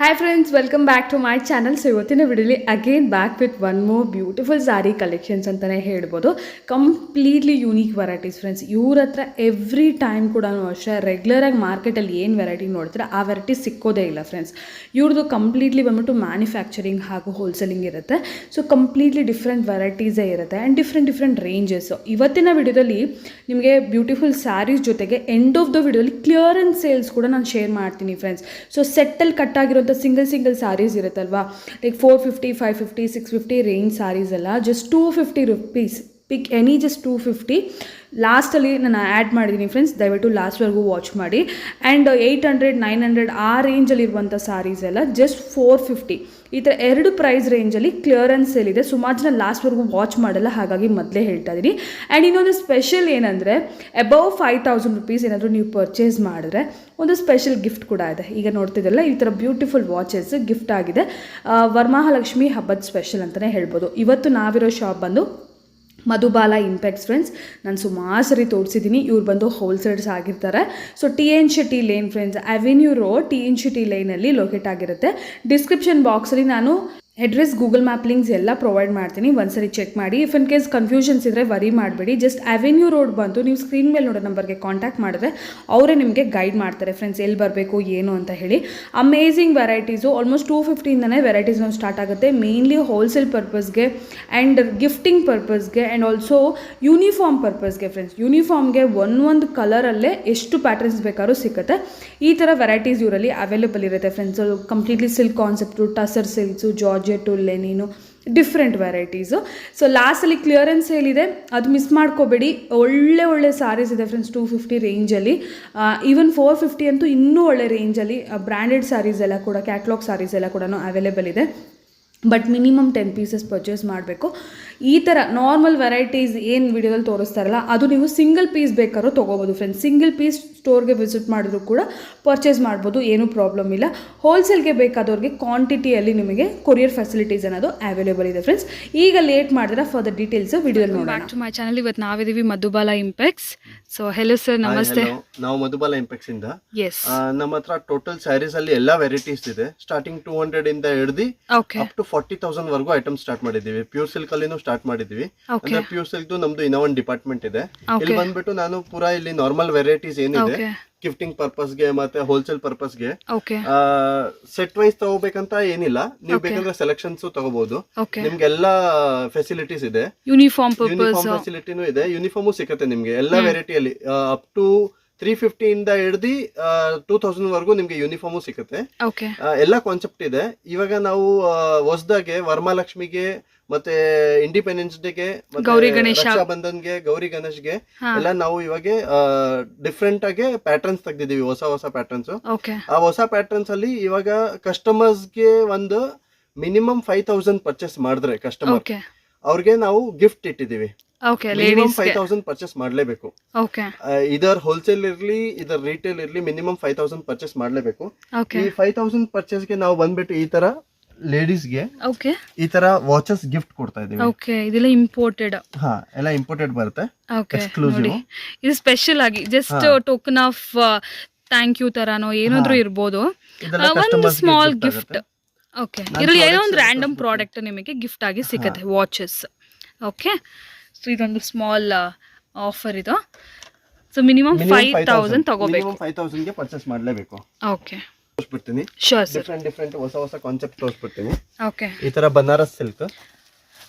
Hi friends, welcome back to my channel. So ಇವತ್ತಿನ ವಿಡಿಯೋಲಿ again back with one more beautiful sari collections ಅಂತಲೇ ಹೇಳ್ಬೋದು. Completely unique varieties friends. ಇವ್ರ ಹತ್ರ every time ಕೂಡ ಅಷ್ಟೇ ರೆಗ್ಯುಲರಾಗಿ ಮಾರ್ಕೆಟಲ್ಲಿ ಏನು ವೆರೈಟಿ ನೋಡ್ತೀರಾ ಆ ವೆರೈಟಿ ಸಿಕ್ಕೋದೇ ಇಲ್ಲ ಫ್ರೆಂಡ್ಸ್. ಇವ್ರದ್ದು ಕಂಪ್ಲೀಟ್ಲಿ ಬಂದ್ಬಿಟ್ಟು ಮ್ಯಾನುಫ್ಯಾಕ್ಚರಿಂಗ್ ಹಾಗೂ ಹೋಲ್ಸೇಲಿಂಗ್ ಇರುತ್ತೆ. ಸೊ ಕಂಪ್ಲೀಟ್ಲಿ ಡಿಫ್ರೆಂಟ್ ವೆರೈಟೀಸೇ ಇರುತ್ತೆ ಆ್ಯಂಡ್ ಡಿಫ್ರೆಂಟ್ ರೇಂಜಸ್. ಇವತ್ತಿನ ವಿಡಿಯೋದಲ್ಲಿ ನಿಮಗೆ ಬ್ಯೂಟಿಫುಲ್ ಸ್ಯಾರೀಸ್ ಜೊತೆಗೆ ಎಂಡ್ ಆಫ್ ದ ವಿಡಿಯೋಲಿ ಕ್ಲಿಯರೆನ್ಸ್ ಸೇಲ್ಸ್ ಕೂಡ ನಾನು ಶೇರ್ ಮಾಡ್ತೀನಿ ಫ್ರೆಂಡ್ಸ್. ಸೊ ಸೆಟ್ಟಲ್ಲಿ ಕಟ್ ಆಗಿರೋ ಸಿಂಗಲ್ ಸ್ಯಾರೀಸ್ ಇರುತ್ತಲ್ವಾ, ಲೈಕ್ 450, 550, 650 ರೇಂಜ್ ಸ್ಯಾರೀಸ್ ಎಲ್ಲ just 250 rupees. Pick any just 250. ಲಾಸ್ಟಲ್ಲಿ ನಾನು ಆ್ಯಡ್ ಮಾಡಿದ್ದೀನಿ ಫ್ರೆಂಡ್ಸ್, ದಯವಿಟ್ಟು ಲಾಸ್ಟ್ವರೆಗೂ ವಾಚ್ ಮಾಡಿ. ಆ್ಯಂಡ್ 800, 900 ಆ ರೇಂಜಲ್ಲಿರುವಂಥ ಸ್ಯಾರೀಸ್ ಎಲ್ಲ ಜಸ್ಟ್ 450. ಈ ಥರ ಎರಡು ಪ್ರೈಸ್ ರೇಂಜಲ್ಲಿ ಕ್ಲಿಯರೆನ್ಸ್ ಸೇಲ್ ಇದೆ. ಸುಮಾರು ಜನ ಲಾಸ್ಟ್ವರೆಗೂ ವಾಚ್ ಮಾಡಲ್ಲ, ಹಾಗಾಗಿ ಮೊದಲೇ ಹೇಳ್ತಾ ಇದ್ದೀನಿ. ಆ್ಯಂಡ್ ಇನ್ನೊಂದು ಸ್ಪೆಷಲ್ ಏನಂದರೆ ಅಬೌವ್ 5000 ರುಪೀಸ್ ಏನಾದರೂ ನೀವು ಪರ್ಚೇಸ್ ಮಾಡಿದ್ರೆ ಒಂದು ಸ್ಪೆಷಲ್ ಗಿಫ್ಟ್ ಕೂಡ ಇದೆ. ಈಗ ನೋಡ್ತಿದ್ದಲ್ಲ ಈ ಥರ ಬ್ಯೂಟಿಫುಲ್ ವಾಚಸ್ ಗಿಫ್ಟ್ ಆಗಿದೆ. ವರಮಹಾಲಕ್ಷ್ಮಿ ಹಬ್ಬದ ಸ್ಪೆಷಲ್ ಅಂತಲೇ ಹೇಳ್ಬೋದು. ಇವತ್ತು ನಾವಿರೋ ಶಾಪ್ ಬಂದು ಮಧುಬಾಲ ಇಂಪೆಕ್ಸ್ ಫ್ರೆಂಡ್ಸ್. ನಾನು ಸುಮಾರು ಸರಿ ತೋರಿಸಿದ್ದೀನಿ. ಇವ್ರು ಬಂದು ಹೋಲ್ಸೇಲ್ಸ್ ಆಗಿರ್ತಾರೆ. So TN Shetty lane friends, avenue road TN Shetty ಲೈನಲ್ಲಿ ಲೊಕೇಟ್ ಆಗಿರುತ್ತೆ. ಡಿಸ್ಕ್ರಿಪ್ಷನ್ ಬಾಕ್ಸಲ್ಲಿ ನಾನು ಅಡ್ರೆಸ್, ಗೂಗಲ್ ಮ್ಯಾಪ್ ಲಿಂಕ್ಸ್ ಎಲ್ಲ ಪ್ರೊವೈಡ್ ಮಾಡ್ತೀನಿ, ಒಂದ್ಸರಿ ಚೆಕ್ ಮಾಡಿ. ಇಫ್ ಇನ್ ಕೇಸ್ ಕನ್ಫ್ಯೂಷನ್ಸ್ ಇದ್ದರೆ ವರಿ ಮಾಡಬೇಡಿ. ಜಸ್ಟ್ ಅವೆನ್ಯೂ ರೋಡ್ ಬಂದು ನೀವು ಸ್ಕ್ರೀನ್ ಮೇಲೆ ನೋಡೋ ನಂಬರ್ಗೆ ಕಾಂಟ್ಯಾಕ್ಟ್ ಮಾಡಿದ್ರೆ ಅವರೇ ನಿಮಗೆ ಗೈಡ್ ಮಾಡ್ತಾರೆ ಫ್ರೆಂಡ್ಸ್, ಎಲ್ಲಿ ಬರಬೇಕು ಏನು ಅಂತ ಹೇಳಿ. ಅಮೇಝಿಂಗ್ ವೆರೈಟೀಸು ಆಲ್ಮೋಸ್ಟ್ 250ಇಂದನೇ ವೆರೈಟೀಸ್ ನಾವು ಸ್ಟಾರ್ಟ್ ಆಗುತ್ತೆ. ಮೇನ್ಲಿ ಹೋಲ್ಸೇಲ್ ಪರ್ಪಸ್ಗೆ ಆ್ಯಂಡ್ ಗಿಫ್ಟಿಂಗ್ ಪರ್ಪಸ್ಗೆ ಆ್ಯಂಡ್ ಆಲ್ಸೋ ಯೂನಿಫಾರ್ಮ್ ಪರ್ಪಸ್ಗೆ ಫ್ರೆಂಡ್ಸ್. ಯೂನಿಫಾರ್ಮ್ಗೆ ಒಂದೊಂದು ಕಲರಲ್ಲೇ ಎಷ್ಟು ಪ್ಯಾಟರ್ನ್ಸ್ ಬೇಕಾದ್ರೂ ಸಿಗುತ್ತೆ. ಈ ಥರ ವೆರೈಟೀಸ್ ಇವರಲ್ಲಿ ಅವೈಲೇಬಲ್ ಇರುತ್ತೆ friends. Completely silk concept, tussar silks, georgette, linen, different varieties. So ಲಾಸ್ಟಲ್ಲಿ ಕ್ಲಿಯರೆನ್ಸ್ ಹೇಳಿದೆ, ಅದು ಮಿಸ್ ಮಾಡ್ಕೋಬೇಡಿ. ಒಳ್ಳೆ ಸ್ಯಾರೀಸ್ ಇದೆ ಫ್ರೆಂಡ್ಸ್ 250 ರೇಂಜಲ್ಲಿ. ಈವನ್ 450 ಅಂತೂ ಇನ್ನೂ ಒಳ್ಳೆ ರೇಂಜಲ್ಲಿ ಬ್ರ್ಯಾಂಡೆಡ್ ಸ್ಯಾರೀಸ್ ಎಲ್ಲ ಕೂಡ, ಕ್ಯಾಟ್ಲಾಗ್ ಸ್ಯಾರೀಸ್ ಎಲ್ಲ ಕೂಡ ಅವೈಲೇಬಲ್ ಇದೆ. ಬಟ್ ಮಿನಿಮಮ್ 10 ಪೀಸಸ್ ಪರ್ಚೇಸ್ ಮಾಡಬೇಕು. ಈ ಥರ ನಾರ್ಮಲ್ ವೆರೈಟೀಸ್ ಏನು ವಿಡಿಯೋದಲ್ಲಿ ತೋರಿಸ್ತಾರಲ್ಲ ಅದು ನೀವು ಸಿಂಗಲ್ ಪೀಸ್ ಬೇಕಾದ್ರೂ ತೊಗೋಬೋದು ಫ್ರೆಂಡ್ಸ್. ಸಿಂಗಲ್ ಪೀಸ್ ಸ್ಟೋರ್ಗೆ ವಿಸಿಟ್ ಮಾಡಿದ್ರು ಕೂಡ ಪರ್ಚೇಸ್ ಮಾಡ್ಬೋದು, ಏನೂ ಪ್ರಾಬ್ಲಮ್ ಇಲ್ಲ. ಹೋಲ್ಸೇಲ್ಗೆ ಬೇಕಾದವ್ರಿಗೆ ಕ್ವಾಂಟಿಟಿಯಲ್ಲಿ ನಿಮಗೆ ಕೊರಿಯರ್ ಫೆಸಿಲಿಟೀಸ್ ಅನ್ನೋದು ಅವೈಲೇಬಲ್ ಇದೆ ಫ್ರೆಂಡ್ಸ್. ಈಗ ಲೇಟ್ ಮಾಡಿದ್ರೆ ಫರ್ದರ್ ಡೀಟೇಲ್ಸ್ ವಿಡಿಯೋ ನೋಡಿ. Back to my channel. ಇವತ್ತು ನಾವಿದ್ದೀವಿ Madhubala Impex. So hello sir, ನಮಸ್ತೆ. ನಾವು ಮಧುಬಾಲ ಇಂಪೆಕ್ಸ್ ಇಂದ. ಎಸ್, ನಮ್ಮ ಹತ್ರ ಟೋಟಲ್ ಸ್ಯಾರೀಸ್ ಅಲ್ಲಿ ಎಲ್ಲಾ ವೆರೈಟೀಸ್ ಇದೆ. ಸ್ಟಾರ್ಟಿಂಗ್ 200 ಇಂದ ಹಿಡಿದು ಅಪ್ ಟು 40,000 ವರೆಗೂ ಐಟಮ್ ಸ್ಟಾರ್ಟ್ ಮಾಡಿದೀವಿ. ಪ್ಯೂರ್ ಸಿಲ್ಕ್ ಅಲ್ಲಿ ಸ್ಟಾರ್ಟ್ ಮಾಡಿದೀವಿ. ಅಂದ್ರೆ ಪ್ಯೂರ್ ಸಿಲ್ಕ್ ನಮ್ದು ಇನ್ನೂ ಒಂದು ಡಿಪಾರ್ಟ್ಮೆಂಟ್ ಇದೆ. ಇಲ್ಲಿ ಬಂದ್ಬಿಟ್ಟು ನಾನು ಪೂರಾ ಇಲ್ಲಿ ನಾರ್ಮಲ್ ವೆರೈಟೀಸ್ ಏನಿದೆ ಗಿಫ್ಟಿಂಗ್ ಪರ್ಪಸ್ಗೆ ಮತ್ತೆ ಹೋಲ್ಸೇಲ್ ಪರ್ಪಸ್ಗೆ ಸೆಟ್ ವೈಸ್ ತಗೋಬೇಕಂತ ಏನಿಲ್ಲ. ನೀವು ಬೇಕಂದ್ರೆ ಸೆಲೆಕ್ಷನ್ಸ್ ತಗೋಬಹುದು. ನಿಮ್ಗೆಲ್ಲಾ ಫೆಸಿಲಿಟೀಸ್ ಇದೆ. ಯೂನಿಫಾರ್ಮ್ ಫೆಸಿಲಿಟಿನೂ ಇದೆ. ಯೂನಿಫಾರ್ಮು ಸಿಗುತ್ತೆ ನಿಮ್ಗೆ ಎಲ್ಲಾ ವೆರೈಟಿಯಲ್ಲಿ. ಅಪ್ ಟು 350 ಇಂದ ಹಿಡ್ದು 2000 ವರೆಗೂ ನಿಮ್ಗೆ ಯೂನಿಫಾರ್ಮು ಸಿಗುತ್ತೆ. ಎಲ್ಲಾ ಕಾನ್ಸೆಪ್ಟ್ ಇದೆ. ಇವಾಗ ನಾವು ಹೊಸದಾಗೆ ವರಮಹಾಲಕ್ಷ್ಮಿಗೆ ಮತ್ತೆ ಇಂಡಿಪೆಂಡೆನ್ಸ್ ಡೇಗೆ, ರಕ್ಷಾ ಬಂಧನ್ಗೆ, ಗೌರಿ ಗಣೇಶ್ಗೆ ಎಲ್ಲ ನಾವು ಇವಾಗ ಡಿಫ್ರೆಂಟ್ ಆಗಿ ಪ್ಯಾಟರ್ನ್ಸ್ ತೆಗ್ದಿದೀವಿ. ಹೊಸ ಪ್ಯಾಟರ್ನ್ಸ್. ಆ ಹೊಸ ಪ್ಯಾಟರ್ನ್ಸ್ ಅಲ್ಲಿ ಇವಾಗ ಕಸ್ಟಮರ್ಸ್ಗೆ ಒಂದು ಮಿನಿಮಮ್ 5000 ಪರ್ಚೇಸ್ ಮಾಡಿದ್ರೆ ಕಸ್ಟಮರ್ ಅವ್ರಿಗೆ ನಾವು ಗಿಫ್ಟ್ ಇಟ್ಟಿದೀವಿ. 5000 ಪರ್ಚೇಸ್ ಮಾಡ್ಲೇಬೇಕು. ಇದರ್ ಹೋಲ್ಸೇಲ್ ಇರ್ಲಿ ಇದರ್ ರಿಟೇಲ್ ಇರ್ಲಿ ಮಿನಿಮಮ್ 5000 ಪರ್ಚೇಸ್ ಮಾಡ್ಲೇಬೇಕು. ಈ 5000 ಪರ್ಚೇಸ್ಗೆ ನಾವು ಬಂದ್ಬಿಟ್ಟು ಈ ತರ ಲೇಡೀಸ್ಗೆ ಈ ತರ ವಾಚಸ್ ಗಿಫ್ಟ್ ಕೊಡ್ತಾ ಇದೀವಿ. ಇದೆಲ್ಲ ಇಂಪೋರ್ಟೆಡ್. ಎಲ್ಲ ಇಂಪೋರ್ಟೆಡ್ ಬರುತ್ತೆ. ಎಕ್ಸ್ಕ್ಲೂಸಿವ್. ಇದು ಸ್ಪೆಷಲ್ ಆಗಿ just token of thank you ತರಾನೋ ಏನಾದ್ರೂ ಇರ್ಬೋದು. ಒಂದು ಸ್ಮಾಲ್ ಗಿಫ್ಟ್. ಇದರಲ್ಲಿ ಏನೋ ಒಂದು ರ್ಯಾಂಡಮ್ ಪ್ರಾಡಕ್ಟ್ ನಿಮಗೆ ಗಿಫ್ಟ್ ಆಗಿ ಸಿಗುತ್ತೆ, ವಾಚಸ್. ಓಕೆ, ಸೊ ಇದೊಂದು ಸ್ಮಾಲ್ ಆಫರ್ ಇದು. ಸೊ ಮಿನಿಮಮ್ 5000 ತಗೋಬೇಕು. 5000 ಗೆ ಪರ್ಚೇಸ್ ಮಾಡಲೇಬೇಕು. ಓಕೆ, ತೋರಿಸ್ಬಿಡ್ತೀನಿ. ಡಿಫ್ರೆಂಟ್ ಹೊಸ ಕಾನ್ಸೆಪ್ಟ್ ತೋರಿಸ್ಬಿಡ್ತೀನಿ. ಓಕೆ, ಈ ತರ ಬನಾರಸ್ ಸಿಲ್ಕ್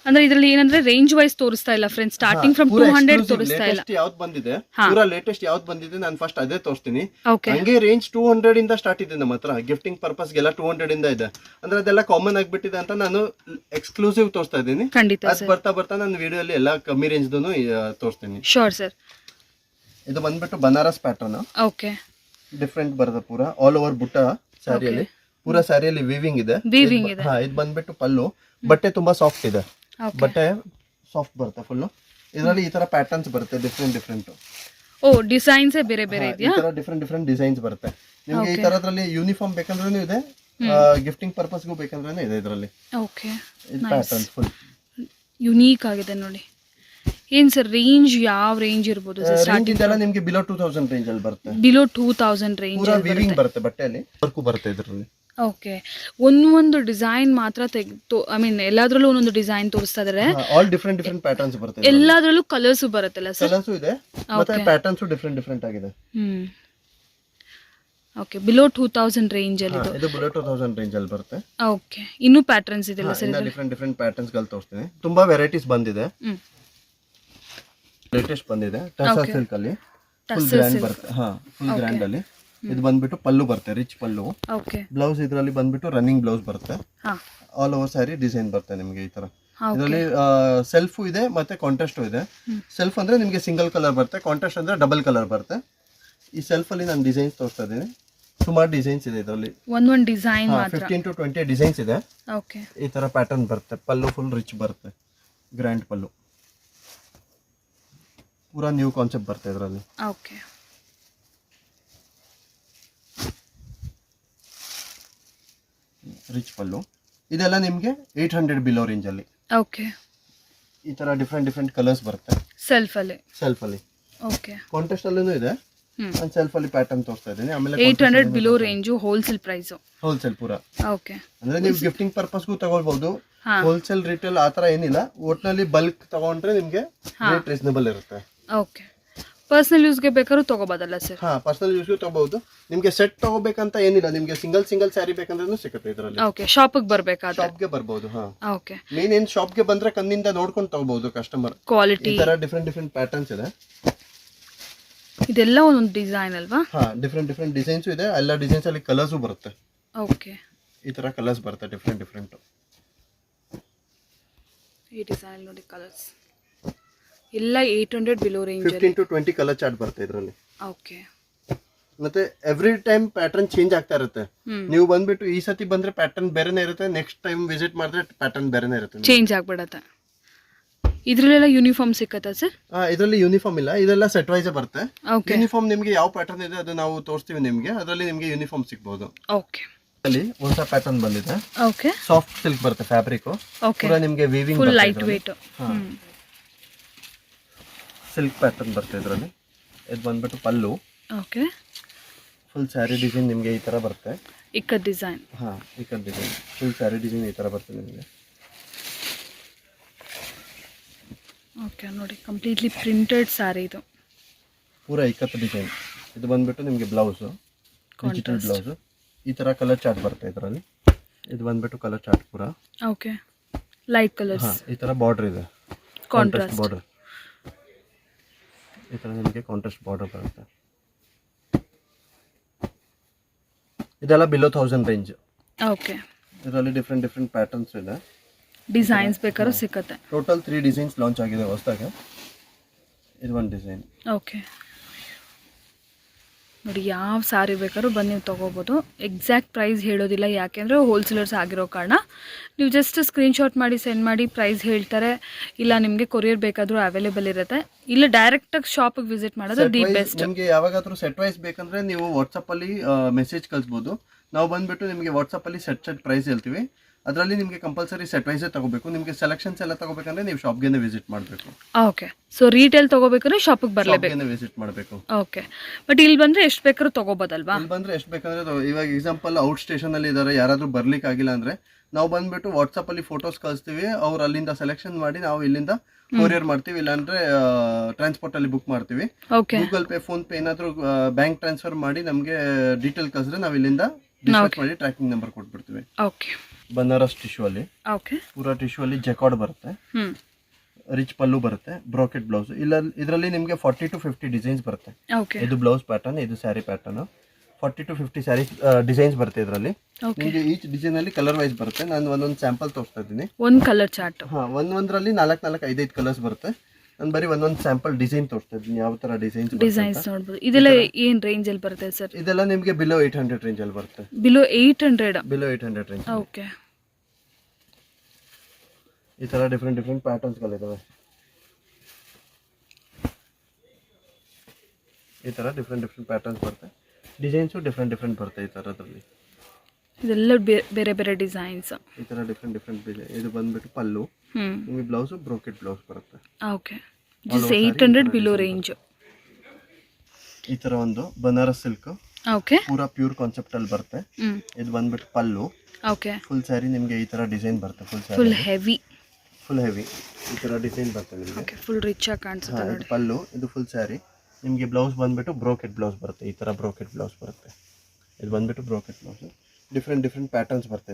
ಅಂದ್ರೆ ಇದರಲ್ಲಿ ಏನಂದ್ರೆ ರೇಂಜ್ ವೈಸ್ ತೋರಿಸ್ತಾ ಇಲ್ಲ ಫ್ರೆಂಡ್ಸ್. ಸ್ಟಾರ್ಟಿಂಗ್ ಫ್ರಮ್ 200 ತೋರಿಸ್ತಾ ಇಲ್ಲ. ಯಾವ್ದು ಬಂದಿದೆ ಪೂರಾ ಲೇಟೆಸ್ಟ್ ಯಾವ್ದು ಬಂದಿದೆ ನಾನು ಫಸ್ಟ್ ಅದೇ ತೋರಿಸ್ತೀನಿ. ಹಂಗೆ ರೇಂಜ್ 200 ಇಂದ ಸ್ಟಾರ್ಟ್ ಇದೆ ನಮ್ಮ ಹತ್ರ. ಗಿಫ್ಟಿಂಗ್ ಪರ್ಪಸ್ ಗೆಲ್ಲ 200 ಇಂದ ಇದೆ. ಅಂದ್ರೆ ಅದೆಲ್ಲ ಕಾಮನ್ ಆಗಿಬಿಟ್ಟಿದೆ ಅಂತ ನಾನು ಎಕ್ಸ್ಕ್ಲೂಸಿವ್ ತೋರಿಸ್ತಾ ಇದ್ದೀನಿ. ಅದು ಬರ್ತಾ ನಾನು ವಿಡಿಯೋ ಅಲ್ಲಿ ಎಲ್ಲ ಕಮ್ಮಿ ರೇಂಜ್ ತೋರಿಸ್ತೀನಿ. Sure sir. ಇದು ಬಂದ್ಬಿಟ್ಟು ಬನಾರಸ್ ಪ್ಯಾಟರ್ನ್. ಓಕೆ, ಡಿಫ್ರೆಂಟ್ ಬರುತ್ತೆ. ಪೂರಾ ಆಲ್ ಓವರ್ ಬುಟ್ಟ ಸ್ಯಾರಿಯಲ್ಲಿ, ಪೂರಾ ಸ್ಯಾರಿಯಲ್ಲಿ ವೀವಿಂಗ್ ಇದೆ. ಇದು ಬಂದ್ಬಿಟ್ಟು ಪಲ್ಲು. ಬಟ್ಟೆ ತುಂಬಾ ಸಾಫ್ಟ್ ಇದೆ. ಬಟ್ಟೆ ಸಾಫ್ಟ್ ಬರುತ್ತೆ ಫುಲ್. ಇದರಲ್ಲಿ ಈ ತರ ಪ್ಯಾಟರ್ನ್ಸ್ ಬರುತ್ತೆ ಡಿಫ್ರೆಂಟ್. ಡಿಸೈನ್ಸ್ ಬೇರೆ ಇದೆಯಾ? ಈ ತರ ಡಿಫ್ರೆಂಟ್ ಡಿಸೈನ್ಸ್ ಬರುತ್ತೆ ನಿಮಗೆ. ಈ ತರದ್ರಲ್ಲಿ ಯೂನಿಫಾರ್ಮ್ ಬೇಕಂದ್ರೂ ಇದೆ, ಗಿಫ್ಟಿಂಗ್ ಪರ್ಪಸ್ಗೂ ಬೇಕಂದ್ರೂ ಇದೆ ಇದರಲ್ಲಿ. ಪ್ಯಾಟರ್ನ್ಸ್ ಫುಲ್ ಯುನೀಕ್ ಆಗಿದೆ ನೋಡಿ. ಏನ್ ಸರ್ ರೇಂಜ್, ಯಾವ ರೇಂಜ್ ಇರಬಹುದು ಸರ್? ಸ್ಟಾರ್ಟಿಂಗ್ ಎಲ್ಲ ನಿಮಗೆ ಬಿಲೋ 2000 ರೇಂಜ್ ಅಲ್ಲಿ ಬರುತ್ತೆ. ಬಿಲೋ 2000 ರೇಂಜ್ ಪೂರಾ ವೀವಿಂಗ್ ಬರುತ್ತೆ. ಬಟ್ಟೆಯಲ್ಲಿ ವರ್ಕ್ ಬರುತ್ತೆ ಇದರಲ್ಲಿ. ಓಕೆ, ಒಂದೊಂದು ಡಿಸೈನ್ ಮಾತ್ರ ತೆಗೆದು ಐ ಮೀನ್ ಎಲ್ಲಾದ್ರಲ್ಲೂ ಒಂದೊಂದು ಡಿಸೈನ್ ತೋರಿಸ್ತಾ ಇದಾರೆ. ಆಲ್ ಡಿಫ್ರೆಂಟ್ ಡಿಫ್ರೆಂಟ್ ಪ್ಯಾಟರ್ನ್ಸ್ ಬರುತ್ತೆ. ಎಲ್ಲಾದ್ರಲ್ಲೂ ಕಲರ್ಸ್ ಬರುತ್ತಲ್ಲ ಸರ್? ಕಲರ್ಸ್ ಇದೆ ಮತ್ತೆ ಪ್ಯಾಟರ್ನ್ಸ್ ಡಿಫ್ರೆಂಟ್ ಡಿಫ್ರೆಂಟ್ ಆಗಿದೆ. ಓಕೆ, ಬಿಲೋ 2000 ರೇಂಜ್ ಅಲ್ಲಿ ಇದು ಬಿಲೋ 2000 ರೇಂಜ್ ಅಲ್ಲಿ ಬರುತ್ತೆ. ಓಕೆ, ಇನ್ನೂ ಪ್ಯಾಟರ್ನ್ಸ್ ಇದೆಲ್ಲ ಸರ್? ಇನ್ನ ಡಿಫ್ರೆಂಟ್ ಡಿಫ್ರೆಂಟ್ ಪ್ಯಾಟರ್ನ್ಸ್ ಗಳು ತೋರಿಸ್ತೀನಿ. ತುಂಬಾ ವೆರೈಟೀಸ್ ಬಂದಿದೆ. ಲೇಟೆಸ್ಟ್ ಬಂದಿದೆ ಟಸಾ ಸಿಲ್ಕ್ ಅಲ್ಲಿ ಫುಲ್ ಗ್ರ್ಯಾಂಡ್ ಬರುತ್ತೆ. ಫುಲ್ ಗ್ರ್ಯಾಂಡ್ ಅಲ್ಲಿ ಇದು ಬಂದ್ಬಿಟ್ಟು ಪಲ್ಲು ಬರುತ್ತೆ, ರಿಚ್ ಪಲ್ಲು. ಓಕೆ, ಬ್ಲೌಸ್ ಇದರಲ್ಲಿ ಬಂದ್ಬಿಟ್ಟು ರನ್ನಿಂಗ್ ಬ್ಲೌಸ್ ಬರುತ್ತೆ. ಆಲ್ ಓವರ್ ಸ್ಯಾರಿ ಡಿಸೈನ್ ಬರುತ್ತೆ ನಿಮಗೆ ಈ ತರ. ಇದರಲ್ಲಿ ಸೆಲ್ಫ್ ಇದೆ ಮತ್ತೆ ಕಾಂಟ್ರಾಸ್ಟ್ ಇದೆ. ಸೆಲ್ಫ್ ಅಂದ್ರೆ ನಿಮಗೆ ಸಿಂಗಲ್ ಕಲರ್ ಬರುತ್ತೆ, ಕಾಂಟ್ರಾಸ್ಟ್ ಅಂದ್ರೆ ಡಬಲ್ ಕಲರ್ ಬರುತ್ತೆ. ಈ ಸೆಲ್ಫ್ ಅಲ್ಲಿ ನಾನು ಡಿಸೈನ್ಸ್ ತೋರಿಸ್ತಾ ಇದ್ದೀನಿ. ಸುಮಾರು ಡಿಸೈನ್ಸ್ ಇದೆ ಇದರಲ್ಲಿ. ಒಂದೊಂದು ಡಿಸೈನ್ ಮಾತ್ರ 15 to 20 ಡಿಸೈನ್ಸ್ ಇದೆ. ಓಕೆ, ಈ ತರ ಪ್ಯಾಟರ್ನ್ ಬರುತ್ತೆ. ಪಲ್ಲು ಫುಲ್ ರಿಚ್ ಬರುತ್ತೆ, ಗ್ರ್ಯಾಂಡ್ ಪಲ್ಲು. ಪೂರಾ ನ್ಯೂ ಕಾನ್ಸೆಪ್ಟ್ ಬರುತ್ತೆ ಇದರಲ್ಲಿ. ಓಕೆ, ರಿಚ್ ಪಲ್ಲು. ಇದೆಲ್ಲ ನಿಮಗೆ 800 ಬಿಲೋ ರೇಂಜ್ ಅಲ್ಲಿ. ಓಕೆ, ಈ ತರ ಡಿಫ್ರೆಂಟ್ ಡಿಫ್ರೆಂಟ್ ಕಲರ್ಸ್ ಬರುತ್ತೆ ಸೆಲ್ಫ್ ಅಲ್ಲಿ. ಸೆಲ್ಫ್ ಅಲ್ಲಿ ಓಕೆ, ಕಾಂಟ್ರಾಸ್ಟ್ ಅಲ್ಲೂ ಇದೆ. ನಾನು ಸೆಲ್ಫ್ ಅಲ್ಲಿ ಪ್ಯಾಟರ್ನ್ ತೋರಿಸ್ತಾ ಇದ್ದೀನಿ. ಆಮೇಲೆ 800 below range wholesale price. Wholesale ಪೂರಾ. ಓಕೆ, ಅಂದ್ರೆ ನೀವು ಗಿಫ್ಟಿಂಗ್ ಪರ್ಪಸ್ಗೂ ತಗೊಳ್ಬಹುದು. ಹೋಲ್ಸೇಲ್ ರಿಟೇಲ್ ಆತರ ಏನಿಲ್ಲ. ಒಟ್ನಲ್ಲಿ ಬಲ್ಕ್ ತಗೊಂಡ್ರೆ ನಿಮ್ಗೆ ರೇಟ್ ರೀಸನಬಲ್ ಇರುತ್ತೆ. ಓಕೆ, ಪರ್ಸನಲ್ ಯೂಸ್ಗೆ ಬೇಕಾದ್ರೂ ತಗೋಬೋದಲ್ಲ ಸರ್? ಪರ್ಸನಲ್ ಯೂಸ್ಗೂ ತಗೋಬಹುದು. ನಿಮ್ಗೆ ಸೆಟ್ ತಗೋಬೇಕಂತ ಏನಿಲ್ಲ. ನಿಮ್ಗೆ ಸಿಂಗಲ್ ಸ್ಯಾರಿ ಬೇಕಂದ್ರೂ ಸಿಗುತ್ತೆ ಇದರಲ್ಲಿ. ಓಕೆ, ಶಾಪಿಗೆ ಬರಬೇಕಾದ್ರೆ ಶಾಪ್ಗೆ ಬರ್ಬೋದು. ಓಕೆ, ಮೇನ್ ಏನ್ ಶಾಪ್ಗೆ ಬಂದ್ರೆ ಕಣ್ಣಿಂದ ನೋಡ್ಕೊಂಡು ತಗೋಬಹುದು ಕಸ್ಟಮರ್. ಕ್ವಾಲಿಟಿ ಈ ತರ ಡಿಫ್ರೆಂಟ್ ಡಿಫ್ರೆಂಟ್ ಪ್ಯಾಟರ್ನ್ಸ್ ಇದೆ. ಇದೆಲ್ಲ ಒಂದೊಂದು ಡಿಸೈನ್ ಅಲ್ವಾ? ಡಿಫ್ರೆಂಟ್ ಡಿಫ್ರೆಂಟ್ ಡಿಸೈನ್ಸ್ ಇದೆ. ಎಲ್ಲ ಡಿಸೈನ್ಸ್ ಅಲ್ಲಿ ಕಲರ್ಸ್ ಬರುತ್ತೆ. ಓಕೆ, ಈ ತರ ಕಲರ್ಸ್ ಬರುತ್ತೆ ಡಿಫ್ರೆಂಟ್ ಡಿಫ್ರೆಂಟ್. ಈ ಡಿಸೈನ್ ನೋಡಿ ಕಲರ್ಸ್ ಎಲ್ಲ 800 below range 15 to 20 colour chart ಬರುತ್ತೆ ಇದರಲ್ಲಿ. ಓಕೆ, ಮತ್ತೆ ಎವ್ರಿ ಟೈಮ್ ಪ್ಯಾಟರ್ನ್ ಚೇಂಜ್ ಆಗ್ತಾ ಇರುತ್ತೆ. ನೀವು ಬಂದ್ಬಿಟ್ಟು ಈ ಸತಿ ಬಂದ್ರೆ ಪ್ಯಾಟರ್ನ್ ಬೇರೆನೇ ಇರುತ್ತೆ, ನೆಕ್ಸ್ಟ್ ಟೈಮ್ ವಿಸಿಟ್ ಮಾಡಿದ್ರೆ ಪ್ಯಾಟರ್ನ್ ಬೇರೆನೇ ಇರುತ್ತೆ, ಚೇಂಜ್ ಆಗ್ಬಿಡತ್ತೆ. ಇದ್ರಲ್ಲೆಲ್ಲ ಯೂನಿಫಾರ್ಮ್ ಸಿಕ್ಕತ್ತಾ ಸರ್? ಇದರಲ್ಲಿ ಯೂನಿಫಾರ್ಮ್ ಇಲ್ಲ, ಇದೆಲ್ಲ ಸೆಟ್ ವೈಸ್ ಬರುತ್ತೆ. ಓಕೆ, ಯೂನಿಫಾರ್ಮ್ ನಿಮ್ಗೆ ಯಾವ ಪ್ಯಾಟರ್ನ್ ಇದೆ ಅದು ನಾವು ತೋರಿಸ್ತೀವಿ ನಿಮ್ಗೆ. ಅದರಲ್ಲಿ ನಿಮ್ಗೆ ಯೂನಿಫಾರ್ಮ್ ಸಿಗಬಹುದು. ಓಕೆ, ಅಲ್ಲಿ ಹೊಸ ಪ್ಯಾಟರ್ನ್ ಬಂದಿದೆ. ಓಕೆ, ಸಾಫ್ಟ್ ಸಿಲ್ಕ್ ಬರುತ್ತೆ ಫ್ಯಾಬ್ರಿಕ್. ಓಕೆ, ಪೂರಾ ನಿಮ್ಗೆ weaving full light weight silk pattern ಬರುತ್ತೆ ಇದರಲ್ಲಿ. ಇದು ಬಂದ್ಬಿಟ್ಟು ಪಲ್ಲು. ಓಕೆ, ಫುಲ್ ಸ್ಯಾರಿ ಡಿಸೈನ್ ನಿಮ್ಗೆ ಈ ತರ ಬರುತ್ತೆ. Ikat design. Ikat design full sari design ಈ ತರ ಬರುತ್ತೆ ನಿಮಗೆ. ಓಕೆ, ನೋಡಿ ಕಂಪ್ಲೀಟ್ಲಿ ಪ್ರಿಂಟೆಡ್ ಸ್ಯಾರಿ ಇದು. ಪೂರಾ ಇಕ್ಕತ್ ಡಿಸೈನ್. ಇದು ಬಂದ್ಬಿಟ್ಟು ನಿಮಗೆ ಬ್ಲೌಸ್, ಡಿಜಿಟಲ್ ಬ್ಲೌಸ್. ಈ ತರ ಕಲರ್ ಚಾರ್ಟ್ ಬರುತ್ತೆ ಇದರಲ್ಲಿ. ಇದು ಬಂದ್ಬಿಟ್ಟು ಕಲರ್ ಚಾರ್ಟ್ ಪೂರಾ. Okay, light colours. ಈ ತರ ಬಾರ್ಡರ್ ಇದೆ, ಕಾಂಟ್ರಾಸ್ಟ್ ಬಾರ್ಡರ್. ಈ ತರ ನಿಮಗೆ ಕಾಂಟ್ರಾಸ್ಟ್ ಬಾರ್ಡರ್ ಬರುತ್ತೆ. ಇದೆಲ್ಲ ಬಿಲೋ 1000 ರೇಂಜ್. ಓಕೆ, ಇದರಲ್ಲಿ ಡಿಫ್ರೆಂಟ್ ಡಿಫ್ರೆಂಟ್ ಪ್ಯಾಟರ್ನ್ಸ್ ಇದೆ. ಡಿಸೈನ್ಸ್ ಬೇಕಾದ್ರೂ ಸಿಕ್ಕತ್ತೆ. ಟೋಟಲ್ 3 ಡಿಸೈನ್ಸ್ ಲಾಂಚ್ ಆಗಿದೆ ಹೊಸದಾಗಿ. ಇದು ಒಂದು ಡಿಸೈನ್. ಓಕೆ, ನೋಡಿ ಯಾವ ಸ್ಯಾರಿ ಬೇಕಾದ್ರೂ ಬಂದು ನೀವು ತೊಗೋಬೋದು. ಎಕ್ಸಾಕ್ಟ್ ಪ್ರೈಸ್ ಹೇಳೋದಿಲ್ಲ, ಯಾಕೆಂದರೆ ಹೋಲ್ಸೇಲರ್ಸ್ ಆಗಿರೋ ಕಾರಣ. ನೀವು ಜಸ್ಟ್ ಸ್ಕ್ರೀನ್ಶಾಟ್ ಮಾಡಿ ಸೆಂಡ್ ಮಾಡಿ ಪ್ರೈಸ್ ಹೇಳ್ತಾರೆ. ಇಲ್ಲ ನಿಮಗೆ ಕೊರಿಯರ್ ಬೇಕಾದರೂ ಅವೈಲೇಬಲ್ ಇರುತ್ತೆ. ಇಲ್ಲ ಡೈರೆಕ್ಟಾಗಿ ಶಾಪಿಗೆ ವಿಸಿಟ್ ಮಾಡೋದು ದಿ ಬೆಸ್ಟ್. ನಿಮಗೆ ಯಾವಾಗಾದರೂ ಸೆಟ್ ವೈಸ್ ಬೇಕಂದ್ರೆ ನೀವು ವಾಟ್ಸಪ್ಪಲ್ಲಿ ಮೆಸೇಜ್ ಕಳಿಸ್ಬೋದು. ನಾವು ಬಂದುಬಿಟ್ಟು ನಿಮಗೆ ವಾಟ್ಸಪ್ಪಲ್ಲಿ ಸೆಟ್ ಪ್ರೈಸ್ ಹೇಳ್ತೀವಿ. ಅದರಲ್ಲಿ ನಿಮಗೆ ಕಂಪಲ್ಸರಿ ಸೆಟ್ ವೈಸೇ ತಗೋಬೇಕು. ನಿಮಗೆ ಸೆಲೆಕ್ಷನ್ಸ್ ಎಲ್ಲ ತಗೋಬೇಕಂದ್ರೆ ನೀವು ಶಾಪ್ಗೆ ವಿಸಿಟ್ ಮಾಡಬೇಕು. ಓಕೆ, ಸೊ ರೀಟೇಲ್ ತಗೋಬೇಕಂದ್ರೆ ಶಾಪಿಗೆ ಬರಲೇಬೇಕು, ವಿಸಿಟ್ ಮಾಡಬೇಕು. ಓಕೆ, ಬಟ್ ಇಲ್ಲಿ ಬಂದರೆ ಎಷ್ಟು ಬೇಕಾದ್ರೂ ತಗೋಬೋದಲ್ವಾ? ಇಲ್ಲಿ ಬಂದರೆ ಎಷ್ಟು ಬೇಕಂದ್ರೆ ಇವಾಗ ಎಕ್ಸಾಂಪಲ್ ಔಟ್ ಸ್ಟೇಷನಲ್ಲಿ ಇದ್ದಾರೆ, ಯಾರಾದರೂ ಬರ್ಲಿಕ್ಕೆ ಆಗಿಲ್ಲ ಅಂದರೆ ನಾವು ಬಂದುಬಿಟ್ಟು ವಾಟ್ಸಪ್ಪಲ್ಲಿ ಫೋಟೋಸ್ ಕಳಿಸ್ತೀವಿ. ಅವ್ರು ಅಲ್ಲಿಂದ ಸೆಲೆಕ್ಷನ್ ಮಾಡಿ ನಾವು ಇಲ್ಲಿಂದ ಕೊರಿಯರ್ ಮಾಡ್ತೀವಿ. ಇಲ್ಲಾಂದ್ರೆ ಟ್ರಾನ್ಸ್ಪೋರ್ಟಲ್ಲಿ ಬುಕ್ ಮಾಡ್ತೀವಿ. ಗೂಗಲ್ ಪೇ, ಫೋನ್ ಪೇ ಏನಾದರೂ ಬ್ಯಾಂಕ್ ಟ್ರಾನ್ಸ್ಫರ್ ಮಾಡಿ ನಮಗೆ ಡೀಟೇಲ್ ಕಳಿಸಿದ್ರೆ ನಾವು ಇಲ್ಲಿಂದ ಡಿಸ್ಪ್ಯಾಚ್ ಮಾಡಿ ಟ್ರ್ಯಾಕಿಂಗ್ ನಂಬರ್ ಕೊಟ್ಬಿಡ್ತೀವಿ. ಓಕೆ, ಬನಾರಸ್ ಟಿಶ್ಯೂ ಅಲ್ಲಿ. ಓಕೆ, ಪೂರಾ ಟಿಶ್ಯೂ ಅಲ್ಲಿ ಜಕಾರ್ಡ್ ಬರುತ್ತೆ. ರಿಚ್ ಪಲ್ಲು ಬರುತ್ತೆ, ಬ್ರೋಕೆಟ್ ಬ್ಲೌಸ್. ಇದರಲ್ಲಿ ನಿಮಗೆ 40 to 50 ಡಿಸೈನ್ಸ್ ಬರುತ್ತೆ. ಓಕೆ, ಇದು ಬ್ಲೌಸ್ ಪ್ಯಾಟರ್ನ್, ಇದು sari pattern. 40 to 50 sari designs ಬರುತ್ತೆ ಇದರಲ್ಲಿ. ನಿಮಗೆ ಈಚ್ ಡಿಸೈನ್ ಅಲ್ಲಿ ಕಲರ್ ವೈಸ್ ಬರುತ್ತೆ. ನಾನು ಒಂದೊಂದು ಸ್ಯಾಂಪಲ್ ತೋರಿಸ್ತಾ ಇದ್ದೀನಿ. ಒಂದು ಕಲರ್ ಚಾರ್ಟ್. ಒಂದೊಂದರಲ್ಲಿ 4-5 ಕಲರ್ಸ್ ಬರುತ್ತೆ. ನಾನು ಬರೀ ಒಂದೊಂದು ಸ್ಯಾಂಪಲ್ ಡಿಸೈನ್ ತೋರಿಸ್ತಾ ಇದ್ದೀನಿ, ಯಾವ ತರ ಡಿಸೈನ್ಸ್ ನೋಡ್ಬೋದು. ಇದೆಲ್ಲ ಏನ್ ರೇಂಜ್ ಅಲ್ಲಿ ಬರುತ್ತೆ ಸರ್? ಇದೆಲ್ಲ ನಿಮಗೆ ಬಿಲೋ 800 ರೇಂಜ್ ಅಲ್ಲಿ ಬರುತ್ತೆ. ಬಿಲೋ 800? Below 800 range. ಓಕೆ, ಈ ತರ ಡಿಫ್ರೆಂಟ್ ಡಿಫ್ರೆಂಟ್ ಪ್ಯಾಟರ್ನ್ಸ್ ಗಳಿದಾವೆ. ಈ ತರ ಡಿಫ್ರೆಂಟ್ ಡಿಫ್ರೆಂಟ್ ಪ್ಯಾಟರ್ನ್ಸ್ ಬರುತ್ತೆ. ಡಿಸೈನ್ಸು ಡಿಫ್ರೆಂಟ್ ಡಿಫ್ರೆಂಟ್ ಬರುತ್ತೆ ಈ ತರದಲ್ಲಿ. ಇದೆಲ್ಲ ಬೇರೆ ಬೇರೆ ಡಿಸೈನ್ಸ್. ಈ ತರ ಡಿಫ್ರೆಂಟ್ ಡಿಫ್ರೆಂಟ್ ಡಿಸೈನ್. ಇದು ಬಂದ್ಬಿಟ್ಟು ಪಲ್ಲು. ನಿಮಗೆ ಬ್ಲೌಸ್ ಬ್ರೋಕೆಟ್ ಬ್ಲೌಸ್ ಬರುತ್ತೆ. Okay, just 800 below range. ಈ ತರ ಒಂದು ಬನಾರಸ್ ಸಿಲ್ಕ್ ಓಕೆ ಪೂರಾ ಪ್ಯೂರ್ ಕಾನ್ಸೆಪ್ಟ್ ಅಲ್ಲಿ ಬರುತ್ತೆ. ಇದು ಬಂದ್ಬಿಟ್ಟು ಪಲ್ಲು. ಓಕೆ ಫುಲ್ ಸ್ಯಾರಿ ನಿಮಗೆ ಈ ತರ ಡಿಸೈನ್ ಬರುತ್ತೆ. ಫುಲ್ ಹೆವಿ ಈ ತರ ಡಿಸೈನ್ ಬರುತ್ತೆ ನಿಮಗೆ. ಓಕೆ ಫುಲ್ ರಿಚ್ ಆಗಿ ಕಾಣಿಸುತ್ತೆ ಇದು ನೋಡಿ. ಪಲ್ಲು, ಇದು ಫುಲ್ ಸ್ಯಾರಿ. ನಿಮಗೆ ಬ್ಲೌಸ್ ಬಂದ್ಬಿಟ್ಟು ಬ್ರೋಕೆಟ್ ಬ್ಲೌಸ್ ಬರುತ್ತೆ. ಈ ತರ ಬ್ರೋಕೆಟ್ ಬ್ಲೌಸ್ ಬರುತ್ತೆ. ಇದು ಬಂದ್ಬಿಟ್ಟು ಬ್ರೋಕೆಟ್ ಬ್ಲೌಸ್. ಡಿಫ್ರೆಂಟ್ ಪ್ಯಾಟರ್ನ್ಸ್ ಬರುತ್ತೆ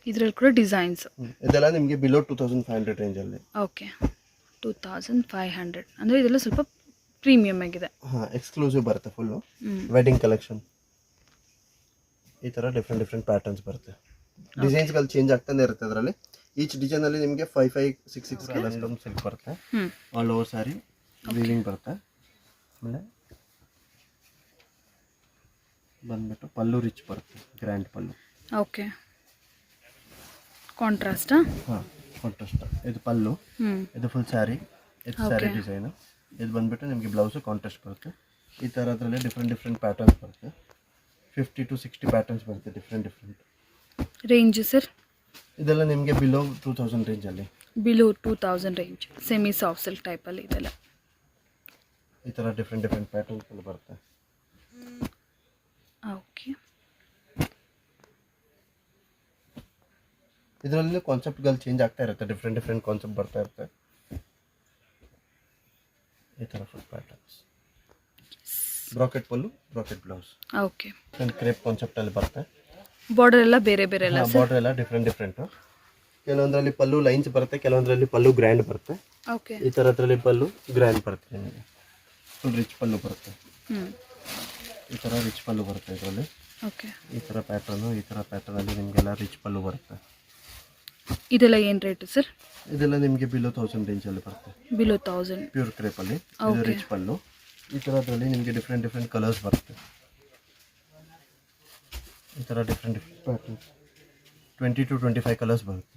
ಇದರಲ್ಲಿ ಕೂಡ ಡಿಸೈನ್ಸ್. ಇದೆಲ್ಲ ನಿಮಗೆ ಬಿಲೋ 2500 ರೇಂಜ್ ಅಲ್ಲಿ. ಓಕೆ 2500 ಅಂದ್ರೆ ಇದೆಲ್ಲ ಸ್ವಲ್ಪ ಪ್ರೀಮಿಯಂ ಆಗಿದೆ. ಎಕ್ಸ್ಕ್ಲೂಸಿವ್ ಬರುತ್ತೆ ಫುಲ್ ವೆಡ್ಡಿಂಗ್ ಕಲೆಕ್ಷನ್. ಈ ತರ ಡಿಫ್ರೆಂಟ್ ಪ್ಯಾಟರ್ನ್ಸ್ ಬರುತ್ತೆ. ಡಿಸೈನ್ಸ್ ಗಳು ಚೇಂಜ್ ಆಗ್ತಾನೆ ಇರುತ್ತೆ ಅದರಲ್ಲಿ. ಈಚ್ ಡಿಸೈನ್ ಅಲ್ಲಿ ನಿಮಗೆ 5 ಕಲರ್ಸ್ ಸಿಲ್ಕ್ ಬರುತ್ತೆ. ಆಲ್ ಓವರ್ ಸ್ಯಾರಿ ವೀವಿಂಗ್ ಬರುತ್ತೆ. ಆಮೇಲೆ ಬಂದ್ಬಿಟ್ಟು ಪಲ್ಲು ರಿಚ್ ಬರುತ್ತೆ, grand pallu. Okay contrast. Contrast. ಇದು ಪಲ್ಲು, ಇದು ಫುಲ್ ಸ್ಯಾರಿ, ಇದು ಸ್ಯಾರಿ ಡಿಸೈನ್. ಇದು ಬಂದ್ಬಿಟ್ಟು ನಿಮಗೆ ಬ್ಲೌಸ್ ಕಾಂಟ್ರಾಸ್ಟ್ ಬರುತ್ತೆ. ಈ ಥರ ಅದರಲ್ಲಿ ಡಿಫ್ರೆಂಟ್ ಪ್ಯಾಟರ್ನ್ಸ್ ಬರುತ್ತೆ. 50 to 60 ಪ್ಯಾಟರ್ನ್ಸ್ ಬರುತ್ತೆ ಡಿಫ್ರೆಂಟ್. ರೇಂಜ್ ಸರ್ ಇದೆಲ್ಲ ನಿಮಗೆ ಬಿಲೋ 2000 ರೇಂಜ್ ಅಲ್ಲಿ. Below 2000 range semi soft silk type ಅಲ್ಲಿ ಇದೆಲ್ಲ. ಈ ಥರ ಡಿಫ್ರೆಂಟ್ ಪ್ಯಾಟರ್ನ್ಸ್ ಎಲ್ಲ ಬರುತ್ತೆ. ಓಕೆ ಇದರಲ್ಲಿ ಕಾನ್ಸೆಪ್ಟ್ಗಳು ಚೇಂಜ್ ಆಗ್ತಾ ಇರುತ್ತೆ. ಡಿಫ್ರೆಂಟ್ ಕಾನ್ಸೆಪ್ಟ್ ಬರ್ತಾ ಇರುತ್ತೆ. ಈ ಥರ full patterns. Brocade pallu, brocade blouse. Okay crepe concept ಅಲ್ಲಿ ಬರುತ್ತೆ. ಬಾರ್ಡರ್ ಎಲ್ಲ ಬೇರೆ ಅಲ್ಲ ಸರ್? ಬಾರ್ಡರ್ ಎಲ್ಲ ಡಿಫ್ರೆಂಟ್. ಕೆಲವೊಂದರಲ್ಲಿ ಪಲ್ಲು ಲೈನ್ಸ್ ಬರುತ್ತೆ, ಕೆಲವೊಂದರಲ್ಲಿ ಪಲ್ಲು ಗ್ರ್ಯಾಂಡ್ ಬರುತ್ತೆ. ಓಕೆ ಈ ಥರದ್ರಲ್ಲಿ ಪಲ್ಲು ಗ್ರ್ಯಾಂಡ್ ಬರುತ್ತೆ ನಿಮಗೆ. ಫುಲ್ ರಿಚ್ ಪಲ್ಲು ಬರುತ್ತೆ. ಈ ಥರ ರಿಚ್ ಪಲ್ಲು ಬರುತ್ತೆ ಇದರಲ್ಲಿ. ಓಕೆ ಈ ಥರ ಪ್ಯಾಟರ್ನು, ಈ ಥರ ಪ್ಯಾಟರ್ನಲ್ಲಿ ನಿಮಗೆಲ್ಲ ರಿಚ್ ಪಲ್ಲು ಬರುತ್ತೆ. ಇದೆಲ್ಲ ಏನು ರೇಟ್ ಸರ್? ಇದೆಲ್ಲ ನಿಮಗೆ ಬಿಲೋ 1000 ರೇಂಜಲ್ಲಿ ಬರುತ್ತೆ. ಬಿಲೋ 1000 ಪ್ಯೂರ್ ಕ್ರೇಪಲ್ಲಿ. ಇದು ರಿಚ್ ಪಲ್ಲು. ಈ ಥರದ್ರಲ್ಲಿ ನಿಮಗೆ ಡಿಫ್ರೆಂಟ್ ಕಲರ್ಸ್ ಬರುತ್ತೆ. ಈ ಥರ ಡಿಫ್ರೆಂಟ್ ಪ್ಯಾಟರ್ನ್ಸ್ 20 to 25 ಕಲರ್ಸ್ ಬರುತ್ತೆ.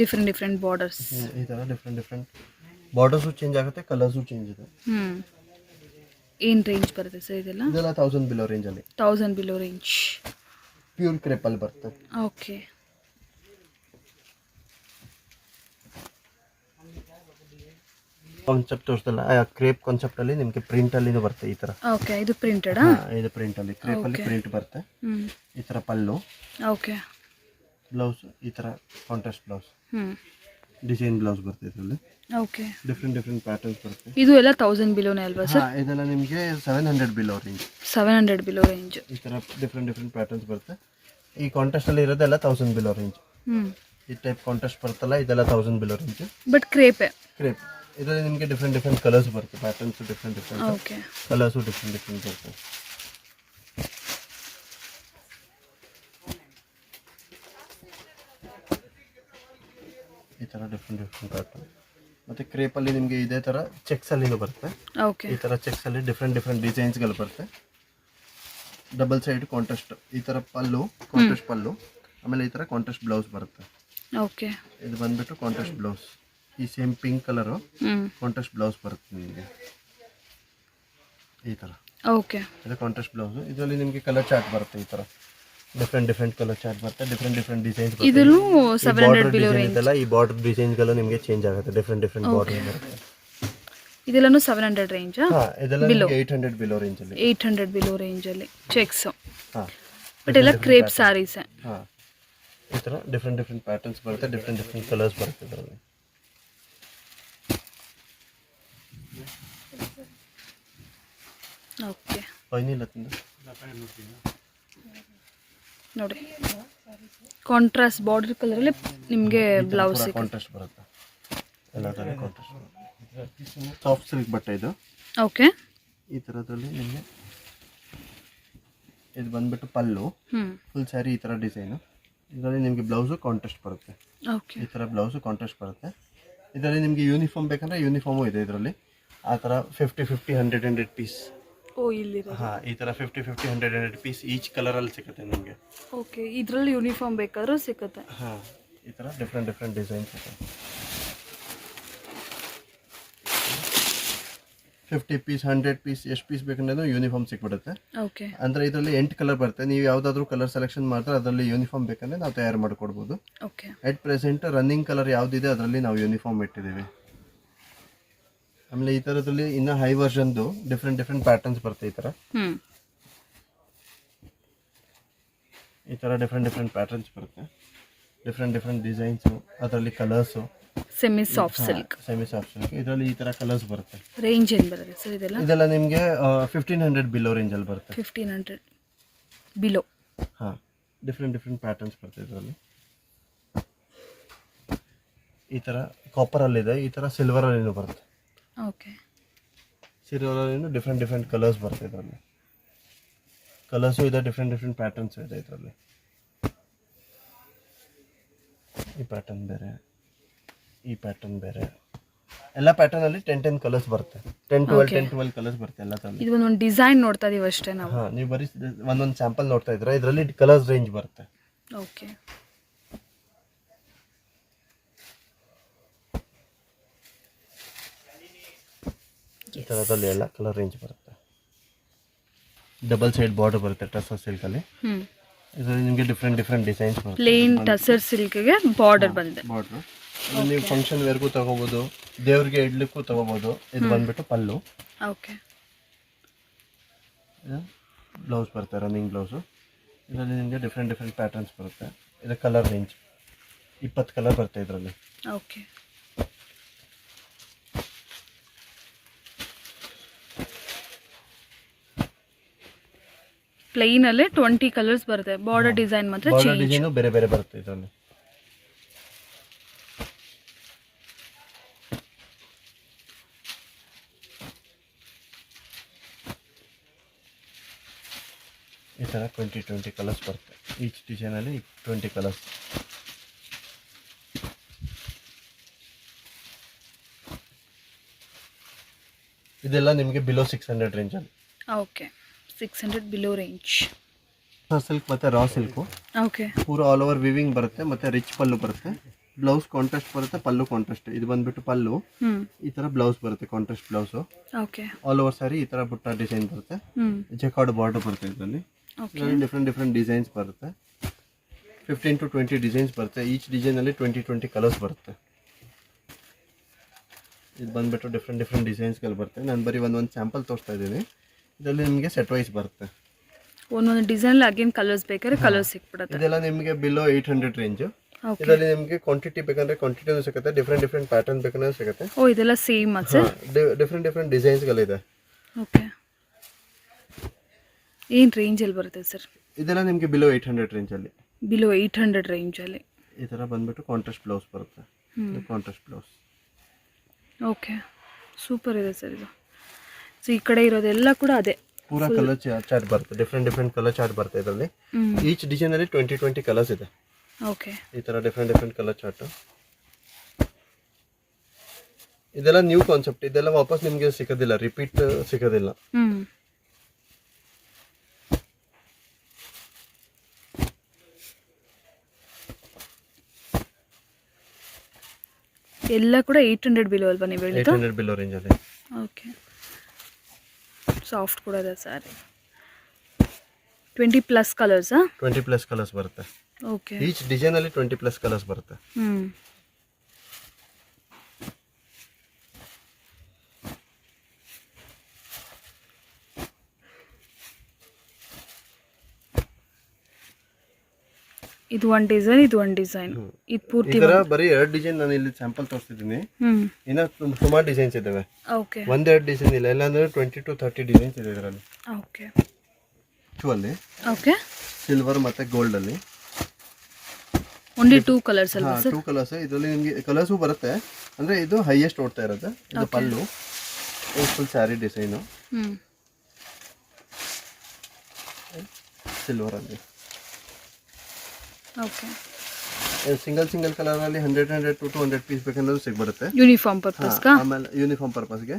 Different borders. ಈ ಥರ ಡಿಫ್ರೆಂಟ್ ಬಾರ್ಡರ್ಸು ಚೇಂಜ್ ಆಗುತ್ತೆ, ಕಲರ್ಸು ಚೇಂಜ್ ಇದೆ. ಏನು ರೇಂಜ್ ಬರುತ್ತೆ ಸರ್ ಇದೆಲ್ಲ? ಇದೆಲ್ಲ 1000 ಬಿಲೋ ರೇಂಜಲ್ಲಿ. 1000 ಬಿಲೋ ರೇಂಜ್. ಪ್ಯೂರ್ ಕ್ರೇಪಲ್ಲಿ ಬರುತ್ತೆ. ಓಕೆ ಕಾನ್ಸೆಪ್ಟ್ ತೋರಿಸ್ತಲ್ಲ, ಕ್ರೇಪ್ ಕಾನ್ಸೆಪ್ಟಲ್ಲಿ ನಿಮಗೆ ಪ್ರಿಂಟಲ್ಲಿನೂ ಬರುತ್ತೆ ಈ ಥರ. ಓಕೆ ಇದು ಪ್ರಿಂಟೆಡಾ? ಇದು ಪ್ರಿಂಟಲ್ಲಿ, ಕ್ರೇಪಲ್ಲಿ ಪ್ರಿಂಟ್ ಬರುತ್ತೆ. ಈ ಥರ ಪಲ್ಲು. ಓಕೆ ಬ್ಲೌಸ್ ಈ ಥರ ಕಾಂಟ್ರಾಸ್ಟ್ ಬ್ಲೌಸ್, ಡಿಸೈನ್ ಬ್ಲೌಸ್ ಬರುತ್ತೆ ಇದರಲ್ಲಿ. ಓಕೆ ಡಿಫ್ರೆಂಟ್ ಪ್ಯಾಟರ್ನ್ಸ್ ಬರುತ್ತೆ. ಇದು ಎಲ್ಲ 1000 ಬಿಲೋನೇ ಅಲ್ವಾ ಸರ್? ಇದೆಲ್ಲ ನಿಮಗೆ 700 ಬಿಲೋ ರೇಂಜ್. 700 below range. ಈ ಥರ ಡಿಫ್ರೆಂಟ್ ಪ್ಯಾಟರ್ನ್ಸ್ ಬರುತ್ತೆ. ಈ ಕಾಂಟ್ರಾಸ್ಟಲ್ಲಿ ಇರೋದೆಲ್ಲ 1000 ಬಿಲೋ ರೇಂಜ್. ಈ ಟೈಪ್ ಕಾಂಟ್ರಾಸ್ಟ್ ಬರುತ್ತಲ್ಲ, ಇದೆಲ್ಲ 1000 ಬಿಲೋ ರೇಂಜ್. ಬಟ್ ಕ್ರೇಪ್ ಇದರಲ್ಲಿ ನಿಮಗೆ ಡಿಫ್ರೆಂಟ್ ಕಲರ್ಸ್ ಬರುತ್ತೆ. Patterns different okay colours different ಬರುತ್ತೆ. ಈ ಥರ ಡಿಫ್ರೆಂಟ್ ಪ್ಯಾಟರ್ನ್. ಮತ್ತು ಕ್ರೇಪಲ್ಲಿ ನಿಮಗೆ ಇದೇ ಥರ ಚೆಕ್ಸಲ್ಲಿನೂ ಬರುತ್ತೆ. ಓಕೆ ಈ ಥರ ಚೆಕ್ಸಲ್ಲಿ ಡಿಫ್ರೆಂಟ್ ಡಿಸೈನ್ಸ್ಗಳು ಬರುತ್ತೆ. Double side contrast. ಈ ಥರ ಪಲ್ಲು, ಕಾಂಟ್ರಾಸ್ಟ್ ಪಲ್ಲು. ಆಮೇಲೆ ಈ ಥರ ಕಾಂಟ್ರಾಸ್ಟ್ ಬ್ಲೌಸ್ ಬರುತ್ತೆ. ಓಕೆ ಇದು ಬಂದ್ಬಿಟ್ಟು ಕಾಂಟ್ರಾಸ್ಟ್ ಬ್ಲೌಸ್. ಈ same pink colour contrast blouse ಬರುತ್ತೆ ನಿಮಗೆ ಈ ಥರ. ಓಕೆ ಇದು ಕಾಂಟ್ರಾಸ್ಟ್ ಬ್ಲೌಸು. ಇದರಲ್ಲಿ ನಿಮಗೆ ಕಲರ್ ಚಾರ್ಟ್ ಬರುತ್ತೆ. ಈ ಥರ ಡಿಫ್ರೆಂಟ್ ಕಲರ್ ಚಾರ್ಟ್ ಬರುತ್ತೆ. Different designs. ಇದನ್ನು 700 ಬಿಲೋ ರೇಂಜ್ ಇದೆಲ್ಲ. ಈ ಬಾರ್ಡರ್ ಡಿಸೈನ್ಸ್ಗಳು ನಿಮಗೆ ಚೇಂಜ್ ಆಗುತ್ತೆ. ಡಿಫ್ರೆಂಟ್ ಬಾರ್ಡರ್ ಬರುತ್ತೆ. ಇದೆಲ್ಲನೂ 700 ರೇಂಜ್. ಇದೆಲ್ಲ ನಿಮಗೆ 800 ಬಿಲೋ ರೇಂಜಲ್ಲಿ. 800 ಬಿಲೋ ರೇಂಜಲ್ಲಿ ಚೆಕ್ಸ್. ಬಟ್ ಎಲ್ಲ ಕ್ರೇಪ್ ಸ್ಯಾರೀಸ್. ಈ ಥರ ಡಿಫ್ರೆಂಟ್ ಪ್ಯಾಟರ್ನ್ಸ್ ಬರುತ್ತೆ. ಡಿಫ್ರೆಂಟ್ ಕಲರ್ಸ್ ಬರುತ್ತೆ ಇದರಲ್ಲಿ. ಓಕೆ ಫೈನಲ್ ನೋಡಿ, ಕಾಂಟ್ರಾಸ್ಟ್ ಬಾರ್ಡರ್ ಕಲರಲ್ಲಿ ನಿಮಗೆ ಬ್ಲೌಸ್ ಕಾಂಟ್ರಾಸ್ಟ್ ಬರುತ್ತೆ. ಎಲ್ಲದರಲ್ಲಿ ಕಾಂಟ್ರಾಸ್ಟ್ ಬರುತ್ತೆ. ಸಾಫ್ಟ್ ಸಿಲ್ಕ್ ಬಟ್ಟೆ ಇದು. ಓಕೆ ಈ ಥರದಲ್ಲಿ ನಿಮಗೆ ಇದು ಬಂದ್ಬಿಟ್ಟು ಪಲ್ಲು. ಫುಲ್ ಸ್ಯಾರಿ ಈ ಥರ ಡಿಸೈನು. ಇದರಲ್ಲಿ ನಿಮಗೆ ಬ್ಲೌಸು ಕಾಂಟ್ರಾಸ್ಟ್ ಬರುತ್ತೆ. ಓಕೆ ಈ ಥರ ಬ್ಲೌಸು ಕಾಂಟ್ರಾಸ್ಟ್ ಬರುತ್ತೆ. ಇದರಲ್ಲಿ ನಿಮಗೆ ಯೂನಿಫಾರ್ಮ್ ಬೇಕಂದ್ರೆ ಯೂನಿಫಾರ್ಮು ಇದೆ ಇದರಲ್ಲಿ. ಆ ಥರ 50, 100 ಪೀಸ್. ಇಲ್ಲಿ ಈ ಥರ 50, 100 ಪೀಸ್ ಈಚ್ ಕಲರಲ್ಲಿ ಸಿಗುತ್ತೆ ನಿಮಗೆ. ಓಕೆ ಇದರಲ್ಲಿ ಯೂನಿಫಾರ್ಮ್ ಬೇಕಾದ್ರೂ ಸಿಗುತ್ತೆ. ಈ ಥರ ಡಿಫ್ರೆಂಟ್ ಡಿಸೈನ್ಸ್ ಇದೆ. 50 ಪೀಸ್ 100 ಪೀಸ್ ಎಷ್ಟು ಪೀಸ್ ಬೇಕಂದ್ರೆ ಯೂನಿಫಾರ್ಮ್ ಸಿಕ್ಬಿಡುತ್ತೆ. ಓಕೆ ಅಂದ್ರೆ ಇದರಲ್ಲಿ 8 ಕಲರ್ ಬರುತ್ತೆ. ನೀವು ಯಾವ್ದಾದ್ರು ಕಲರ್ ಸೆಲೆಕ್ಷನ್ ಮಾಡಿದ್ರೆ ಅದರಲ್ಲಿ ಯೂನಿಫಾರ್ಮ್ ಬೇಕಂದ್ರೆ ನಾವು ತಯಾರು ಮಾಡಿಕೊಡ್ಬೋದು. Okay at present running colour ಯಾವ್ದಿದೆ ಅದರಲ್ಲಿ ನಾವು ಯೂನಿಫಾರ್ಮ್ ಇಟ್ಟಿದ್ದೀವಿ. ಆಮೇಲೆ ಈ ಥರದಲ್ಲಿ ಇನ್ನು ಹೈ ವರ್ಷನ್ದು ಡಿಫ್ರೆಂಟ್ ಪ್ಯಾಟರ್ನ್ಸ್ ಬರುತ್ತೆ. ಈ ಥರ ಡಿಫ್ರೆಂಟ್ ಪ್ಯಾಟರ್ನ್ಸ್ ಬರುತ್ತೆ. ಡಿಫ್ರೆಂಟ್ ಡಿಸೈನ್ಸು, ಅದರಲ್ಲಿ ಕಲರ್ಸು. ಸೆಮಿ ಸಾಫ್ಟ್ ಸಿಲ್ಕ್ ಇದರಲ್ಲಿ ಈ ಥರ ಕಲರ್ಸ್ ಬರುತ್ತೆ. ರೇಂಜ್ ಏನು ಬರುತ್ತೆ ಸರ್ ಇದೆಲ್ಲ ನಿಮಗೆ 1500 ಬಿಲೋ ರೇಂಜಲ್ಲಿ ಬರುತ್ತೆ. 1500 ಬಿಲೋ. ಹಾಂ, ಡಿಫ್ರೆಂಟ್ ಪ್ಯಾಟರ್ನ್ಸ್ ಬರುತ್ತೆ ಇದರಲ್ಲಿ. ಈ ಥರ ಕಾಪರಲ್ಲಿದೆ, ಈ ಥರ ಸಿಲ್ವರಲ್ಲಿನೂ ಬರುತ್ತೆ. ಓಕೆ, ಸಿಲ್ವರಲ್ಲಿನೂ ಡಿಫ್ರೆಂಟ್ ಕಲರ್ಸ್ ಬರುತ್ತೆ ಇದರಲ್ಲಿ. ಕಲರ್ಸು ಇದೆ, ಡಿಫ್ರೆಂಟ್ ಪ್ಯಾಟರ್ನ್ಸ್ ಇದೆ ಇದರಲ್ಲಿ. ಈ ಪ್ಯಾಟರ್ನ್ ಬೇರೆ, ಈ ಪ್ಯಾಟರ್ನ್ ಬೇರೆ, ಎಲ್ಲ ಪ್ಯಾಟರ್ನಲ್ಲಿ 10 ಕಲರ್ಸ್ ಬರುತ್ತೆ. 10-12 ಕಲರ್ಸ್ ಬರುತ್ತೆ ಎಲ್ಲ ಥರ. ಇದು ಒಂದು ಡಿಸೈನ್ ನೋಡ್ತಾ ಇದೀವಿ ಅಷ್ಟೇ ನಾವು. ಹಾಂ, ನೀವು ಬರೀ ಒಂದೊಂದು ಸ್ಯಾಂಪಲ್ ನೋಡ್ತಾ ಇದ್ರೆ ಇದರಲ್ಲಿ ಕಲರ್ಸ್ ರೇಂಜ್ ಬರುತ್ತೆ. ಓಕೆ, ಈ ಥರದಲ್ಲಿ ಎಲ್ಲ ಕಲರ್ ರೇಂಜ್ ಬರುತ್ತೆ. ಡಬಲ್ ಸೈಡ್ ಬಾರ್ಡರ್ ಬರುತ್ತೆ ಟಸರ್ ಸಿಲ್ಕಲ್ಲಿ. ಇದರಲ್ಲಿ ನಿಮಗೆ ಡಿಫ್ರೆಂಟ್ ಡಿಸೈನ್ಸ್ ಬರುತ್ತೆ. ಪ್ಲೇನ್ ಟಸರ್ ಸಿಲ್ಕ್ಗೆ ಬಾರ್ಡರ್ ಬಂದಿದೆ. ಬಾರ್ಡರ್ ನೀವು ಫಂಕ್ಷನ್ ವೇರ್ಗೂ ತಗೋಬೋದು, ದೇವ್ರಿಗೆ ಇಡ್ಲಿಕ್ಕೂ ತಗೋಬೋದು. ಇದು ಬಂದ್ಬಿಟ್ಟು ಪಲ್ಲು. ಓಕೆ, ಬ್ಲೌಸ್ ಬರುತ್ತೆ, ರನ್ನಿಂಗ್ ಬ್ಲೌಸು. ಇದರಲ್ಲಿ ನಿಮಗೆ ಡಿಫ್ರೆಂಟ್ ಪ್ಯಾಟರ್ನ್ಸ್ ಬರುತ್ತೆ. ಇದು ಕಲರ್ ರೇಂಜ್ 20 ಕಲರ್ ಬರುತ್ತೆ ಇದರಲ್ಲಿ. ಓಕೆ, ಪ್ಲೈನ್ ಅಲ್ಲೇ 20 ಕಲರ್ಸ್ ಬರುತ್ತೆ. ಬಾರ್ಡರ್ ಡಿಸೈನ್ ಮಾತ್ರ ಚೇಂಜ್. ಡಿಸೈನು ಬೇರೆ ಬರುತ್ತೆ ಇದರಲ್ಲಿ. ಈ ಥರ 20 ಕಲರ್ಸ್ ಬರುತ್ತೆ. ಈಚ್ ಡಿಸೈನಲ್ಲಿ 20 ಕಲರ್ಸ್. ಇದೆಲ್ಲ ನಿಮಗೆ ಬಿಲೋ 600 ರೇಂಜಲ್ಲಿ. Okay, 600 below range. ಸಿಲ್ಕ್ ಮತ್ತು ರಾ ಸಿಲ್ಕು. ಓಕೆ, ಪೂರ ಆಲ್ ಓವರ್ ವಿವಿಂಗ್ ಬರುತ್ತೆ ಮತ್ತು ರಿಚ್ ಪಲ್ಲು ಬರುತ್ತೆ. ಬ್ಲೌಸ್ ಕಾಂಟ್ರಾಸ್ಟ್ ಬರುತ್ತೆ, ಪಲ್ಲು ಕಾಂಟ್ರಾಸ್ಟ್. ಇದು ಬಂದ್ಬಿಟ್ಟು ಪಲ್ಲು. ಈ ತರ ಬ್ಲೌಸ್ ಬರುತ್ತೆ, contrast blouse. Okay, all over sari ಈ ತರ ಬುಟ್ಟ ಡಿಸೈನ್ ಬರುತ್ತೆ. ಜೆಕಾರ್ಡ್ ಬಾರ್ಡರ್ ಬರುತ್ತೆ ಇದರಲ್ಲಿ. ಡಿಫ್ರೆಂಟ್ ಡಿಸೈನ್ಸ್ ಬರುತ್ತೆ. 15 to 20 ಡಿಸೈನ್ಸ್ ಬರುತ್ತೆ. ಈಚ್ ಡಿಸೈನ್ ಅಲ್ಲಿ 20 ಕಲರ್ಸ್ ಬರುತ್ತೆ. ಇದು ಬಂದ್ಬಿಟ್ಟು ಡಿಫ್ರೆಂಟ್ ಡಿಸೈನ್ಸ್ಗಳು ಬರುತ್ತೆ. ನಾನು ಬರೀ ಒಂದೊಂದು ಸ್ಯಾಂಪಲ್ ತೋರಿಸ್ತಾ ಇದ್ದೀನಿ. ಇದರಲ್ಲಿ ನಿಮಗೆ ಸೆಟ್ ವೈಸ್ ಬರುತ್ತೆ. ಒಂದೊಂದು ಡಿಸೈನ್ ಅಗೇನ್ ಕಲರ್ಸ್ ಬೇಕಾದ್ರೆ ಕಲರ್ ಸಿಕ್ಬಿಡುತ್ತೆ. ಇದೆಲ್ಲ ನಿಮಗೆ ಬಿಲೋ 800 ರೇಂಜ್. ಇದರಲ್ಲಿ ನಿಮಗೆ ಕ್ವಾಂಟಿಟಿ ಬೇಕಂದ್ರೆ ಕ್ವಾಂಟಿಟಿನೂ ಸಿಗುತ್ತೆ, ಡಿಫ್ರೆಂಟ್ ಪ್ಯಾಟರ್ನ್ ಬೇಕಂದ್ರೆ ಸಿಗುತ್ತೆ. ಓ, ಇದೆಲ್ಲ ಸೇಮ್ ಸರ್? ಡಿಫ್ರೆಂಟ್ ಡಿಸೈನ್ಸ್ಗಳಿದೆ. ಓಕೆ, ಏನು ರೇಂಜಲ್ಲಿ ಬರುತ್ತೆ ಸರ್? ಇದೆಲ್ಲ ನಿಮಗೆ ಬಿಲೋ 800 ರೇಂಜಲ್ಲಿ. ಬಿಲೋ 800 ರೇಂಜಲ್ಲಿ ಈ ಥರ ಬಂದ್ಬಿಟ್ಟು ಕಾಂಟ್ರಾಸ್ಟ್ ಬ್ಲೌಸ್ ಬರುತ್ತೆ. Contrast blouse. ಓಕೆ, ಸೂಪರ್ ಇದೆ ಸರ್ ಇದು. ಸೊ ಈ ಕಡೆ ಇರೋದೆಲ್ಲ ಕೂಡ ಅದೇ ಪೂರಾ ಕಲರ್ ಚಾರ್ಟ್ ಬರುತ್ತೆ. ಡಿಫ್ರೆಂಟ್ ಕಲರ್ ಚಾರ್ಟ್ ಬರುತ್ತೆ ಇದರಲ್ಲಿ. ಈಚ್ ಡಿಸೈನ್ ಅಲ್ಲಿ 20 ಕಲರ್ಸ್ ಇದೆ. ಓಕೆ, ಈ ತರ ಡಿಫ್ರೆಂಟ್ ಕಲರ್ ಚಾರ್ಟ್. ಇದೆಲ್ಲ ನ್ಯೂ ಕಾನ್ಸೆಪ್ಟ್. ಇದೆಲ್ಲ ವಾಪಸ್ ನಿಮಗೆ ಸಿಗೋದಿಲ್ಲ, ರಿಪೀಟ್ ಸಿಗೋದಿಲ್ಲ. ಎಲ್ಲ ಕೂಡ 800 ಬಿಲೋ ಅಲ್ವಾ ನೀವು ಹೇಳಿದ್ದು? 800 ಬಿಲೋ ರೇಂಜ್ ಅಲ್ಲಿ. ಓಕೆ, ಸಾಫ್ಟ್ ಕೂಡ ಇದೆ ಸ್ಯಾರಿ. 20+ ಕಲರ್ಸ್. 20+ ಕಲರ್ಸ್ ಬರುತ್ತೆ. ಓಕೆ, ಈಚ್ ಡಿಸೈನ್ ಅಲ್ಲಿ 20+ ಕಲರ್ಸ್ ಬರುತ್ತೆ. ಇದು ಒಂದು ಡಿಸೈನ್, ಇದು ಒಂದು ಡಿಸೈನ್. ಇದು ಪೂರ್ತಿ ಬರೀ 2 ಡಿಸೈನ್ ನಾನು ಇಲ್ಲಿ ಸ್ಯಾಂಪಲ್ ತೋರಿಸ್ತಿದ್ದೀನಿ. ಇನ್ನ ಸುಮಾರು ಡಿಸೈನ್ಸ್ ಇದಾವೆ. ಓಕೆ, 1-2 ಡಿಸೈನ್ ಇಲ್ಲ, ಇಲ್ಲ ಅಂದ್ರೆ 20 to 30 ಡಿಸೈನ್ಸ್ ಇದೆ ಇದರಲ್ಲಿ. ಓಕೆ, ಅಲ್ಲಿ ಓಕೆ, ಸಿಲ್ವರ್ ಮತ್ತೆ ಗೋಲ್ಡ್ ಅಲ್ಲಿ ಓನ್ಲಿ 2 ಕಲರ್ಸ್ ಅಲ್ವಾ ಸರ್? 2 ಕಲರ್ಸ್. ಇದರಲ್ಲಿ ನಿಮಗೆ ಕಲರ್ಸು ಬರುತ್ತೆ. ಅಂದ್ರೆ ಇದು ಹೈಯೆಸ್ಟ್ ಓಡ್ತಾ ಇರುತ್ತೆ. ಇದು pallu, full sari design silver ಅಲ್ಲಿ. ಓಕೆ, ಸಿಂಗಲ್ ಕಲರ್ ಅಲ್ಲಿ 100 to 200 ಪೀಸ್ ಬೇಕಂದ್ರೆ ಸಿಗ್ಬಿಡುತ್ತೆ. Uniform purpose. ಆಮೇಲೆ ಯೂನಿಫಾರ್ಮ್ ಪರ್ಪಸ್ಗೆ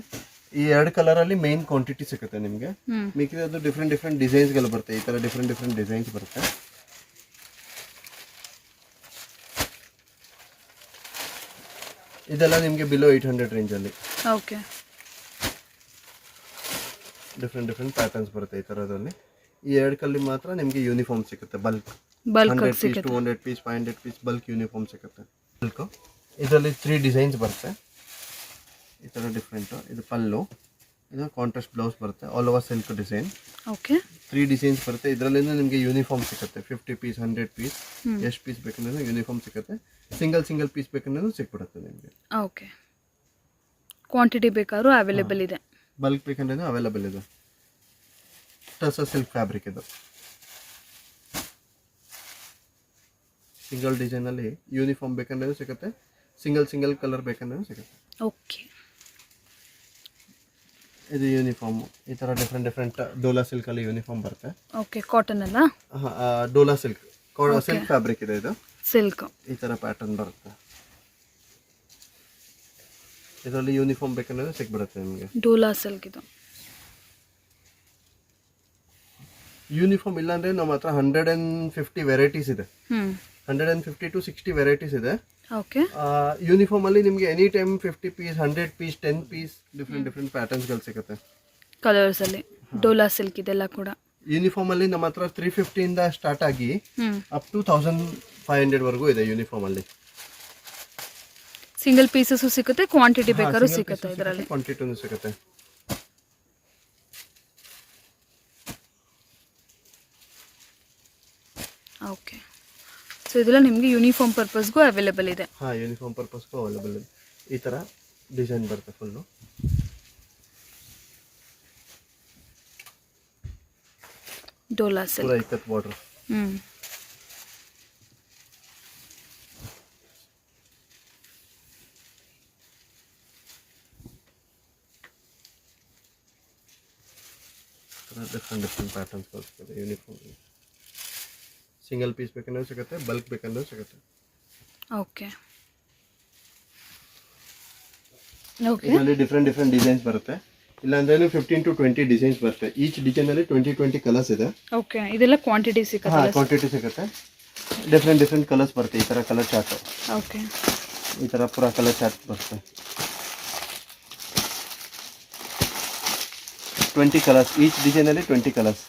ಈ 2 ಕಲರ್ ಅಲ್ಲಿ ಮೇನ್ ಕ್ವಾಂಟಿಟಿ ಸಿಗುತ್ತೆ ನಿಮಗೆ. ಮಿಕ್ಕಿರೋದು ಡಿಫ್ರೆಂಟ್ ಡಿಸೈನ್ಸ್ ಗಳು ಬರುತ್ತೆ. ಈ ತರ ಡಿಫ್ರೆಂಟ್ ಡಿಸೈನ್ಸ್ ಬರುತ್ತೆ. ಇದೆಲ್ಲ ನಿಮಗೆ ಬಿಲೋ 800 ರೇಂಜ್ ಅಲ್ಲಿ. ಓಕೆ, ಡಿಫ್ರೆಂಟ್ ಪ್ಯಾಟರ್ನ್ಸ್ ಬರುತ್ತೆ ಈ ಥರದಲ್ಲಿ. ಈ 2 ಕಲ್ಲಿ ಮಾತ್ರ ನಿಮಗೆ ಯೂನಿಫಾರ್ಮ್ ಸಿಗುತ್ತೆ bulk 100 piece 200 piece 500 piece bulk uniform ಸಿಗುತ್ತೆ ಬಲ್ಕು. ಇದರಲ್ಲಿ 3 ಡಿಸೈನ್ಸ್ ಬರುತ್ತೆ ಈ ಥರ ಡಿಫ್ರೆಂಟು. ಇದು ಪಲ್ಲು, ಇದು ಕಾಂಟ್ರಾಸ್ಟ್ ಬ್ಲೌಸ್ ಬರುತ್ತೆ, all over silk design. Okay 3 designs ಬರುತ್ತೆ. ಇದರಲ್ಲಿಂದ ನಿಮಗೆ ಯೂನಿಫಾರ್ಮ್ ಸಿಗುತ್ತೆ 50 ಪೀಸ್ 100 ಪೀಸ್ ಎಷ್ಟು ಪೀಸ್ ಬೇಕಂದ್ರೆ ಯೂನಿಫಾರ್ಮ್ ಸಿಗುತ್ತೆ. ಸಿಂಗಲ್ ಪೀಸ್ ಬೇಕಂದ್ರೆ ಸಿಕ್ಬಿಡುತ್ತೆ ನಿಮಗೆ. ಓಕೆ ಕ್ವಾಂಟಿಟಿ ಬೇಕಾದ್ರೂ ಅವೈಲೇಬಲ್ ಇದೆ. ಬಲ್ಕ್ ಬೇಕಂದ್ರೆ ಅವೈಲೇಬಲ್ ಇದೆ. ಟಸರ್ ಸಿಲ್ಕ್ ಫ್ಯಾಬ್ರಿಕ್ ಇದು. ಸಿಂಗಲ್ ಡಿಸೈನಲ್ಲಿ ಯೂನಿಫಾರ್ಮ್ ಬೇಕಂದ್ರೆ ಸಿಗುತ್ತೆ, ಸಿಂಗಲ್ ಕಲರ್ ಬೇಕಂದ್ರೆ ಸಿಗುತ್ತೆ. ಓಕೆ ಇದು ಯೂನಿಫಾರ್ಮ್ ಈ ಥರ ಡಿಫ್ರೆಂಟ್ ಡೋಲಾ ಸಿಲ್ಕಲ್ಲಿ ಯೂನಿಫಾರ್ಮ್ ಬರುತ್ತೆ. ಓಕೆ ಕಾಟನ್ ಅಲ್ಲ, ಡೋಲಾ ಸಿಲ್ಕ್ ಸಿಲ್ಕ್ ಫ್ಯಾಬ್ರಿಕ್ ಇದೆ ಇದು. ಸಿಲ್ಕ್ ಈ ಥರ ಪ್ಯಾಟರ್ನ್ ಬರುತ್ತೆ. ಇದರಲ್ಲಿ ಯೂನಿಫಾರ್ಮ್ ಬೇಕಂದ್ರೆ ಸಿಕ್ಬಿಡುತ್ತೆ ನಿಮಗೆ. ಡೋಲಾ ಸಿಲ್ಕ್ ಇದು. ಯೂನಿಫಾರ್ಮ್ ಇಲ್ಲಾಂದ್ರೆ ನಮ್ಮ ಹತ್ರ 150 ವೆರೈಟೀಸ್ ಇದೆ. 150 to 60 ವೆರೈಟೀಸ್ ಇದೆ. ಓಕೆ ಯೂನಿಫಾರ್ಮ್ ಅಲ್ಲಿ ನಿಮಗೆ any time 50 piece 100 piece 10 piece different patterns ಗಳು ಸಿಗುತ್ತೆ ಕಲರ್ಸ್ ಅಲ್ಲಿ. ಡೋಲಾ ಸಿಲ್ಕ್ ಇದೆಲ್ಲ ಕೂಡ ಯೂನಿಫಾರ್ಮ್ ಅಲ್ಲಿ ನಮ್ಮ ಹತ್ರ 350 ಇಂದ ಸ್ಟಾರ್ಟ್ ಆಗಿ ಅಪ್ ಟು 1500 ವರೆಗೂ ಇದೆ ಯೂನಿಫಾರ್ಮ್ ಅಲ್ಲಿ. ಸಿಂಗಲ್ ಪೀಸಸ್ ಸಿಗುತ್ತೆ, ಕ್ವಾಂಟಿಟಿ ಬೇಕಾದ್ರೂ ಸಿಗುತ್ತೆ ಇದರಲ್ಲಿ. ಕ್ವಾಂಟಿಟಿನೂ ಸಿಗುತ್ತೆ. ಓಕೆ ಸೊ ಇದೆಲ್ಲ ನಿಮಗೆ ಯೂನಿಫಾರ್ಮ್ ಪರ್ಪಸ್ಗೂ ಅವೈಲೇಬಲ್ ಇದೆ. ಹಾಂ ಯೂನಿಫಾರ್ಮ್ ಪರ್ಪಸ್ಗೂ ಅವೈಲೇಬಲ್ ಇದೆ. ಈ ಥರ ಡಿಸೈನ್ ಬರುತ್ತೆ full. Dhola silk ikat border. Different patterns ಬರ್ತದೆ ಯೂನಿಫಾರ್ಮ್. ಸಿಂಗಲ್ ಪೀಸ್ ಬೇಕಂದ್ರೆ ಸಿಗುತ್ತೆ, ಬಲ್ಕ್ ಬೇಕಂದ್ರೆ ಸಿಗುತ್ತೆ. ಓಕೆ ಓಕೆ ಇದರಲ್ಲಿ ಡಿಫ್ರೆಂಟ್ ಡಿಸೈನ್ಸ್ ಬರುತ್ತೆ. ಇಲ್ಲಾಂದ್ರೆ 15 to 20 ಡಿಸೈನ್ಸ್ ಬರುತ್ತೆ. ಈಚ್ ಡಿಸೈನ್ ಅಲ್ಲಿ 20 ಕಲರ್ಸ್ ಇದೆ. ಓಕೆ ಇದೆಲ್ಲ ಕ್ವಾಂಟಿಟಿ ಸಿಗುತ್ತೆ. ಹಾಂ ಕ್ವಾಂಟಿಟಿ ಸಿಗುತ್ತೆ. ಡಿಫ್ರೆಂಟ್ ಕಲರ್ಸ್ ಬರುತ್ತೆ. ಈ ಥರ ಕಲರ್ ಚಾರ್ಟ್. ಓಕೆ ಈ ಥರ ಪೂರಾ ಕಲರ್ ಚಾರ್ಟ್ ಬರುತ್ತೆ. 20 ಕಲರ್ಸ್ ಈಚ್ ಡಿಸೈನ್ ಅಲ್ಲಿ 20 ಕಲರ್ಸ್.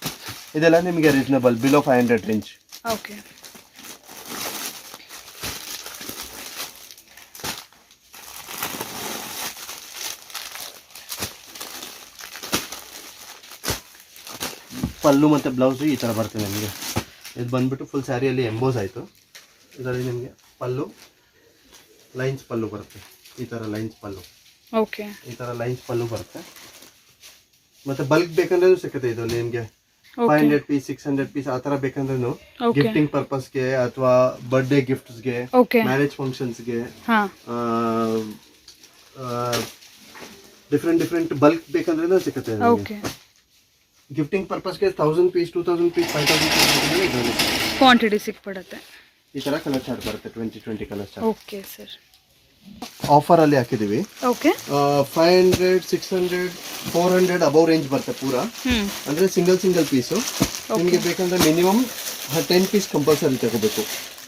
ಇದೆಲ್ಲ ನಿಮಗೆ ರೀಸನಬಲ್ ಬಿಲೋ 500 ರೇಂಜ್. ಓಕೆ ಪಲ್ಲು ಮತ್ತು ಬ್ಲೌಸು ಈ ಥರ ಬರ್ತದೆ ನಿಮಗೆ. ಇದು ಬಂದ್ಬಿಟ್ಟು ಫುಲ್ ಸ್ಯಾರಿಯಲ್ಲಿ ಎಂಬೋಸ್ ಆಯಿತು. ಇದರಲ್ಲಿ ನಿಮಗೆ ಪಲ್ಲು ಲೈನ್ಸ್ ಪಲ್ಲು ಬರುತ್ತೆ. ಈ ಥರ ಲೈನ್ಸ್ ಪಲ್ಲು. ಓಕೆ ಈ ಥರ ಲೈನ್ಸ್ ಪಲ್ಲು ಬರುತ್ತೆ. ಮತ್ತು ಬಲ್ಕ್ ಬೇಕಂದ್ರೂ ಸಿಗುತ್ತೆ ಇದು ನಿಮಗೆ. 500 ಪೀಸ್ 600 ಪೀಸ್ ಆ ಥರ ಬೇಕಂದ್ರೂ ಗಿಫ್ಟಿಂಗ್ ಪರ್ಪಸ್ಗೆ ಅಥವಾ ಬರ್ಡೇ ಗಿಫ್ಟ್ಸ್ಗೆ, ಮ್ಯಾರೇಜ್ ಫಂಕ್ಷನ್ಸ್ಗೆ ಡಿಫ್ರೆಂಟ್ ಬಲ್ಕ್ ಬೇಕಂದ್ರೆ ಸಿಗುತ್ತೆ. ಗಿಫ್ಟಿಂಗ್ ಪರ್ಪಸ್ಗೆ 1000 ಪೀಸ್ 2000 ಪೀಸ್ 5000 ಪೀಸ್ ಕ್ವಾಂಟಿಟಿ ಸಿಕ್ಬಿಡುತ್ತೆ. ಈ ಥರ ಕಲರ್ ಚಾರ್ಟ್ ಬರುತ್ತೆ. 20 colour chart. Okay sir offer ಅಲ್ಲಿ ಹಾಕಿದೀವಿ. ಓಕೆ 500 600 400 ಅಬೌವ್ ರೇಂಜ್ ಬರುತ್ತೆ ಪೂರಾ. ಅಂದ್ರೆ ಸಿಂಗಲ್ ಪೀಸು ನಿಮಗೆ ಬೇಕಂದ್ರೆ ಮಿನಿಮಮ್ 10 ಪೀಸ್ ಕಂಪಲ್ಸರಿ ತಗೋಬೇಕು.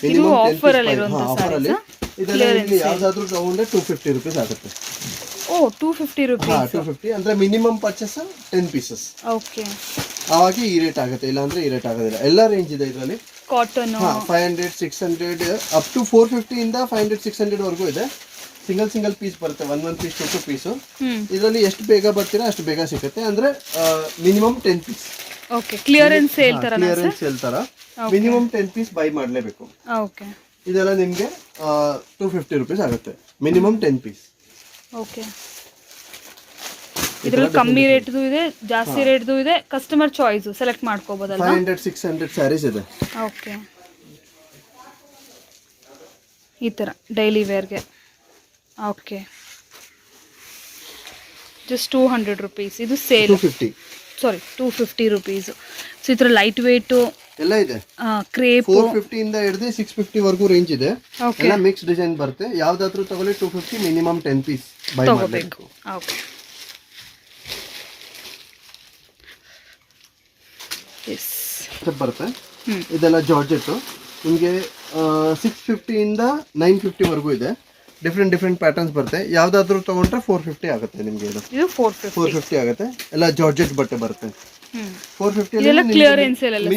ಮಿನಿಮಮ್ ಆಫರ್ ಅಲ್ಲಿ ಇದರಲ್ಲಿ ಯಾವ್ದಾದ್ರು ತಗೊಂಡ್ರೆ 250 rupees ಆಗುತ್ತೆ. ಓ 250 rupees. 250 ಅಂದ್ರೆ ಮಿನಿಮಮ್ ಪರ್ಚೇಸ್ 10 ಪೀಸಸ್. ಓಕೆ ಆವಾಗ ಈ ರೇಟ್ ಆಗುತ್ತೆ, ಇಲ್ಲಾಂದ್ರೆ ಈ ರೇಟ್ ಆಗೋದಿಲ್ಲ. ಎಲ್ಲ ರೇಂಜ್ ಇದೆ ಇದರಲ್ಲಿ. ಕಾಟನ್ 500 600 ಅಪ್ ಟು 450 ಇಂದ 500 600 ವರೆಗೂ ಇದೆ. ಸಿಂಗಲ್ ಪೀಸ್ ಬರುತ್ತೆ. 1 ಪೀಸ್ 2 ಪೀಸು. ಇದರಲ್ಲಿ ಎಷ್ಟು ಬೇಗ ಬರ್ತೀರಾ ಅಷ್ಟು ಬೇಗ ಸಿಗುತ್ತೆ. ಅಂದ್ರೆ minimum 10 piece. Okay clearance sale ತರ ಮಿನಿಮಮ್ 10 ಪೀಸ್ ಬೈ ಮಾಡಲೇಬೇಕು. ಓಕೆ ಇದೆಲ್ಲ ನಿಮಗೆ 250 rupees ಆಗುತ್ತೆ ಮಿನಿಮಮ್ 10 ಪೀಸ್. ಓಕೆ ಇದರಲ್ಲಿ ಕಮ್ಮಿ ರೇಟ್ದು ಇದೆ, ಜಾಸ್ತಿ ರೇಟ್ದು ಇದೆ. ಕಸ್ಟಮರ್ ಚಾಯ್ಸ್ ಸೆಲೆಕ್ಟ್ ಮಾಡ್ಕೋಬಹುದಲ್ಲ. 500 600 ಸ್ಯಾರೀಸ್ ಇದೆ. ಓಕೆ ಈ ಥರ ಡೈಲಿ ವೇರ್ಗೆ. Okay just 200 rupees. ಇದು ಸೇಲ್ 250 rupees. ಸೊ ಈ ಥರ ಲೈಟ್ ವೇಟು ಎಲ್ಲ ಇದೆ. ಕ್ರೇಪ್ 450 ಇಂದ ಹಿಡಿದು 650 ವರೆಗೂ ರೇಂಜ್ ಇದೆ. ಎಲ್ಲ ಮಿಕ್ಸ್ ಡಿಸೈನ್ ಬರುತ್ತೆ. ಯಾವ್ದಾದ್ರೂ ತಗೊಳ್ಳಿ 250 ಮಿನಿಮಮ್ 10 ಪೀಸ್ ಬೈ ಮಾಡಬೇಕು. ಓಕೆ ಎಸ್ ಬರುತ್ತೆ. ಇದೆಲ್ಲ ಜಾರ್ಜೆಟ್ ನಿಮಗೆ 650 ಇಂದ 950 ವರೆಗೂ ಇದೆ. ಡಿಫ್ರೆಂಟ್ ಪ್ಯಾಟರ್ನ್ಸ್ ಬರುತ್ತೆ. ಯಾವ್ದಾದ್ರು ತಗೊಂಡ್ರೆ 450 ಆಗುತ್ತೆ ನಿಮ್ಗೆ. ಇದು ಇದು 450. 450 ಆಗುತ್ತೆ. ಎಲ್ಲ ಜಾರ್ಜೆಟ್ ಬಟ್ಟೆ ಬರುತ್ತೆ. 450 ಇದೆಲ್ಲ ಕ್ಲಿಯರೆನ್ಸ್ ಸೇಲ್ ಅಲ್ಲ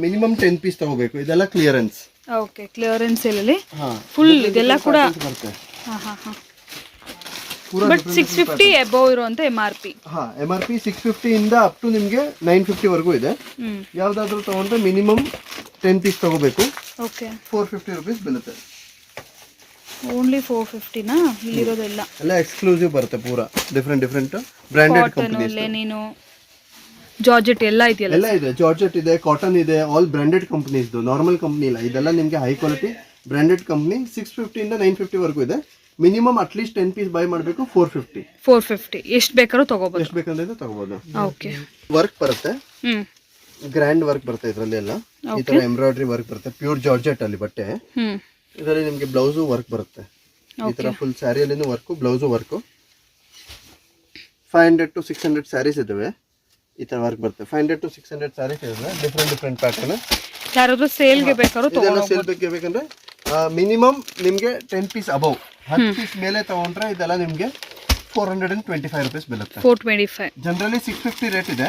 ಮಿನಿಮಮ್ 10 ಪೀಸ್ ತಗೋಬೇಕು. ಇದೆಲ್ಲ ಕ್ಲಿಯರೆನ್ಸ್. ಓಕೆ, ಕ್ಲಿಯರೆನ್ಸ್ ಸೇಲ್ ಅಲ್ಲಿ ಫುಲ್ ಇದೆಲ್ಲ ಕೂಡ ಬರುತ್ತೆ. ಬಟ್ 650 ಅಬೌವ್ ಇರುವಂತ MRP. MRP 650 ಇಂದ ಅಪ್ ಟು ನಿಮ್ಗೆ 950 ವರೆಗೂ ಇದೆ. ಯಾವ್ದಾದ್ರು ತಗೊಂಡ್ರೆ ಮಿನಿಮಮ್ 10 ಪೀಸ್ ತಗೋಬೇಕು. ಓಕೆ, 450 ರುಪೀಸ್ ಬೀಳುತ್ತೆ. ಓನ್ಲಿ 450 ನಾ? ಇಲ್ಲಿರೋದೆಲ್ಲ ಎಲ್ಲ ಎಕ್ಸ್ಕ್ಲೂಸಿವ್ ಬರುತ್ತೆ. ಪೂರಾ different branded companies. Lenin, georgette ಎಲ್ಲ ಇದೆಯಲ್ಲ? ಎಲ್ಲ ಇದೆ. ಜಾರ್ಜೆಟ್ ಇದೆ, ಕಾಟನ್ ಇದೆ, all branded companies. Normal company ಇಲ್ಲ, ಇದೆಲ್ಲ ನಿಮ್ಗೆ ಹೈ ಕ್ವಾಲಿಟಿ ಬ್ರಾಂಡೆಡ್ ಕಂಪನಿ. 650 ಇಂದ 950 ವರೆಗೂ ಇದೆ. ಮಿನಿಮಮ್ ಅಟ್ಲೀಸ್ಟ್ 10 ಪೀಸ್ ಬೈ ಮಾಡಬೇಕು. 450 ಎಷ್ಟು ಬೇಕಾದ್ರೂ ತಗೋಬಹುದು. ಎಷ್ಟು ಬೇಕಂದ್ರೆ ತಗೋಬಹುದು. ಓಕೆ, ವರ್ಕ್ ಬರುತ್ತೆ, ಗ್ರ್ಯಾಂಡ್ ವರ್ಕ್ ಬರುತ್ತೆ ಇದರಲ್ಲಿ. ಎಲ್ಲ ಈ ತರ ಎಂಬ್ರಾಯ್ಡ್ರಿ ವರ್ಕ್ ಬರುತ್ತೆ. ಪ್ಯೂರ್ ಜಾರ್ಜೆಟ್ ಅಲ್ಲಿ ಬಟ್ಟೆ. ಇದರಲ್ಲಿ ನಿಮ್ಗೆ ಬ್ಲೌಸು ವರ್ಕ್ ಬರುತ್ತೆ. ಈ ತರ ಫುಲ್ ಸ್ಯಾರಿಯಲ್ಲಿನೂ work, blouse work. 500 to 600 saris ಇದಾವೆ. ಈ ತರ ವರ್ಕ್ ಬರುತ್ತೆ. 500 to 600 ಸ್ಯಾರೀಸ್ ಇದಾವೆ. Different pattern. ಯಾರಾದ್ರೂ ಸೇಲ್ಗೆ ಬೇಕಾದ್ರೂ ಇದೆಲ್ಲ ಸೇಲ್ ಬೇಕಂದ್ರೆ ಮಿನಿಮಮ್ ನಿಮ್ಗೆ 10 ಪೀಸ್ ಅಬೌವ್, 10 ಪೀಸ್ ಮೇಲೆ ತಗೊಂಡ್ರೆ ಇದೆಲ್ಲ ನಿಮ್ಗೆ 425 ರುಪೀಸ್ ಬೀಳುತ್ತೆ. 425. ಜನರಲಿ 650 ರೇಟ್ ಇದೆ.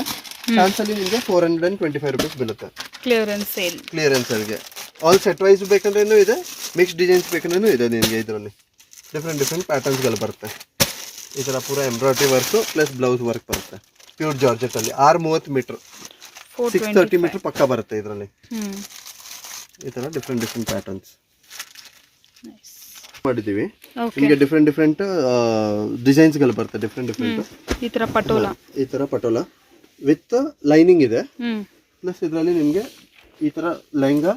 ಚಾನ್ಸ್ ಅಲ್ಲಿ ನಿಮ್ಗೆ 425 ರುಪೀಸ್ ಬೀಳುತ್ತೆ. ಕ್ಲಿಯರೆನ್ಸ್ ಅಲ್ಲಿ ಆಲ್ ಸೆಟ್ ವೈಸ್ ಬೇಕಂದ್ರೂ ಇದೆ, ಮಿಕ್ಸ್ ಡಿಸೈನ್ಸ್ ಬೇಕಂದ್ರೂ ಇದೆ ನಿಮಗೆ. ಇದರಲ್ಲಿ ಡಿಫ್ರೆಂಟ್ ಪ್ಯಾಟರ್ನ್ಸ್ಗಳು ಬರುತ್ತೆ. ಈ ಥರ ಪೂರ embroidery work plus blouse work ಬರುತ್ತೆ. ಪ್ಯೂರ್ ಜಾರ್ಜೆಟ್ ಅಲ್ಲಿ 30 ಮೀಟರ್ 630 ಮೀಟರ್ ಪಕ್ಕ ಬರುತ್ತೆ ಇದರಲ್ಲಿ. ಈ ಥರ ಡಿಫ್ರೆಂಟ್ ಪ್ಯಾಟರ್ನ್ಸ್ ಮಾಡಿದ್ದೀವಿ. ನಿಮಗೆ ಡಿಫ್ರೆಂಟ್ ಡಿಸೈನ್ಸ್ಗಳು ಬರುತ್ತೆ. ಡಿಫ್ರೆಂಟ್ ಈ ಥರ ಪಟೋಲ ವಿತ್ ಲೈನಿಂಗ್ ಇದೆ. ಪ್ಲಸ್ ಇದರಲ್ಲಿ ನಿಮಗೆ ಈ ತರ ಲೆಹಂಗಾ,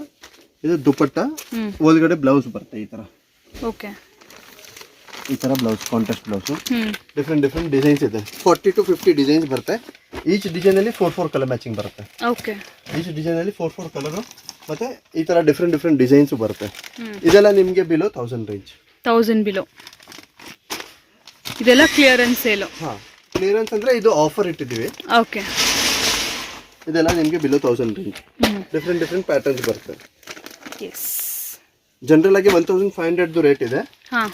ಇದು ದುಪಟ್ಟ, ಒಳಗಡೆ ಬ್ಲೌಸ್ ಬರುತ್ತೆ. ಈ ತರ ಓಕೆ, ಈ ತರ blouse, contrast blouse. Different designs ಇದೆ. 40 to 50 ಡಿಸೈನ್ಸ್ ಬರುತ್ತೆ. ಈಚ್ ಡಿಸೈನ್ ಅಲ್ಲಿ 4 ಕಲರ್ ಮ್ಯಾಚಿಂಗ್ ಬರುತ್ತೆ. ಓಕೆ, ಈಚ್ ಡಿಸೈನ್ ಅಲ್ಲಿ 4 ಕಲರ್ ಮತ್ತೆ ಈ ತರ ಡಿಫ್ರೆಂಟ್ ಡಿಸೈನ್ಸ್ ಬರುತ್ತೆ. ಇದೆಲ್ಲ ನಿಮಗೆ ಬಿಲೋ 1000 ರೇಂಜ್. 1000 ಬಿಲೋ. ಇದೆಲ್ಲ ಕ್ಲಿಯರೆನ್ಸ್ ಸೇಲ್. ಕ್ಲಿಯರೆನ್ಸ್ ಅಂದ್ರೆ ಇದು ಆಫರ್ ಇಟ್ಟಿದ್ದೀವಿ. ಓಕೆ, ಇದೆಲ್ಲ ನಿಮಗೆ ಬಿಲೋ 1000 ರೇಂಜ್. ಡಿಫ್ರೆಂಟ್ ಪ್ಯಾಟರ್ನ್ಸ್ ಬರುತ್ತೆ. ಜನರಲ್ ಆಗಿ 1500 ರೇಟ್ ಇದೆ.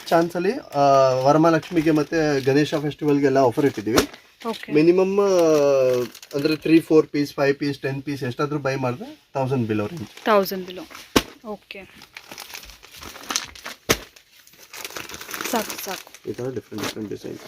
ಚಾನ್ಸ್ ಅಲ್ಲಿ ವರಮಹಾಲಕ್ಷ್ಮಿಗೆ ಮತ್ತೆ ಗಣೇಶ ಫೆಸ್ಟಿವಲ್ಗೆಲ್ಲ ಆಫರ್ ಇಟ್ಟಿದ್ದೀವಿ. ಮಿನಿಮಮ್ ಅಂದ್ರೆ 3-4 ಪೀಸ್, 5 ಪೀಸ್, 10 ಪೀಸ್ ಎಷ್ಟಾದ್ರೂ ಬೈ ಮಾಡಿದ್ರೆ 1000 ಬಿಲೋ ರೇಂಜ್. 1000 ಬಿಲೋ. ಓಕೆ, ಸಾಕು. ಈ ತರ ಡಿಫ್ರೆಂಟ್ ಡಿಸೈನ್ಸ್.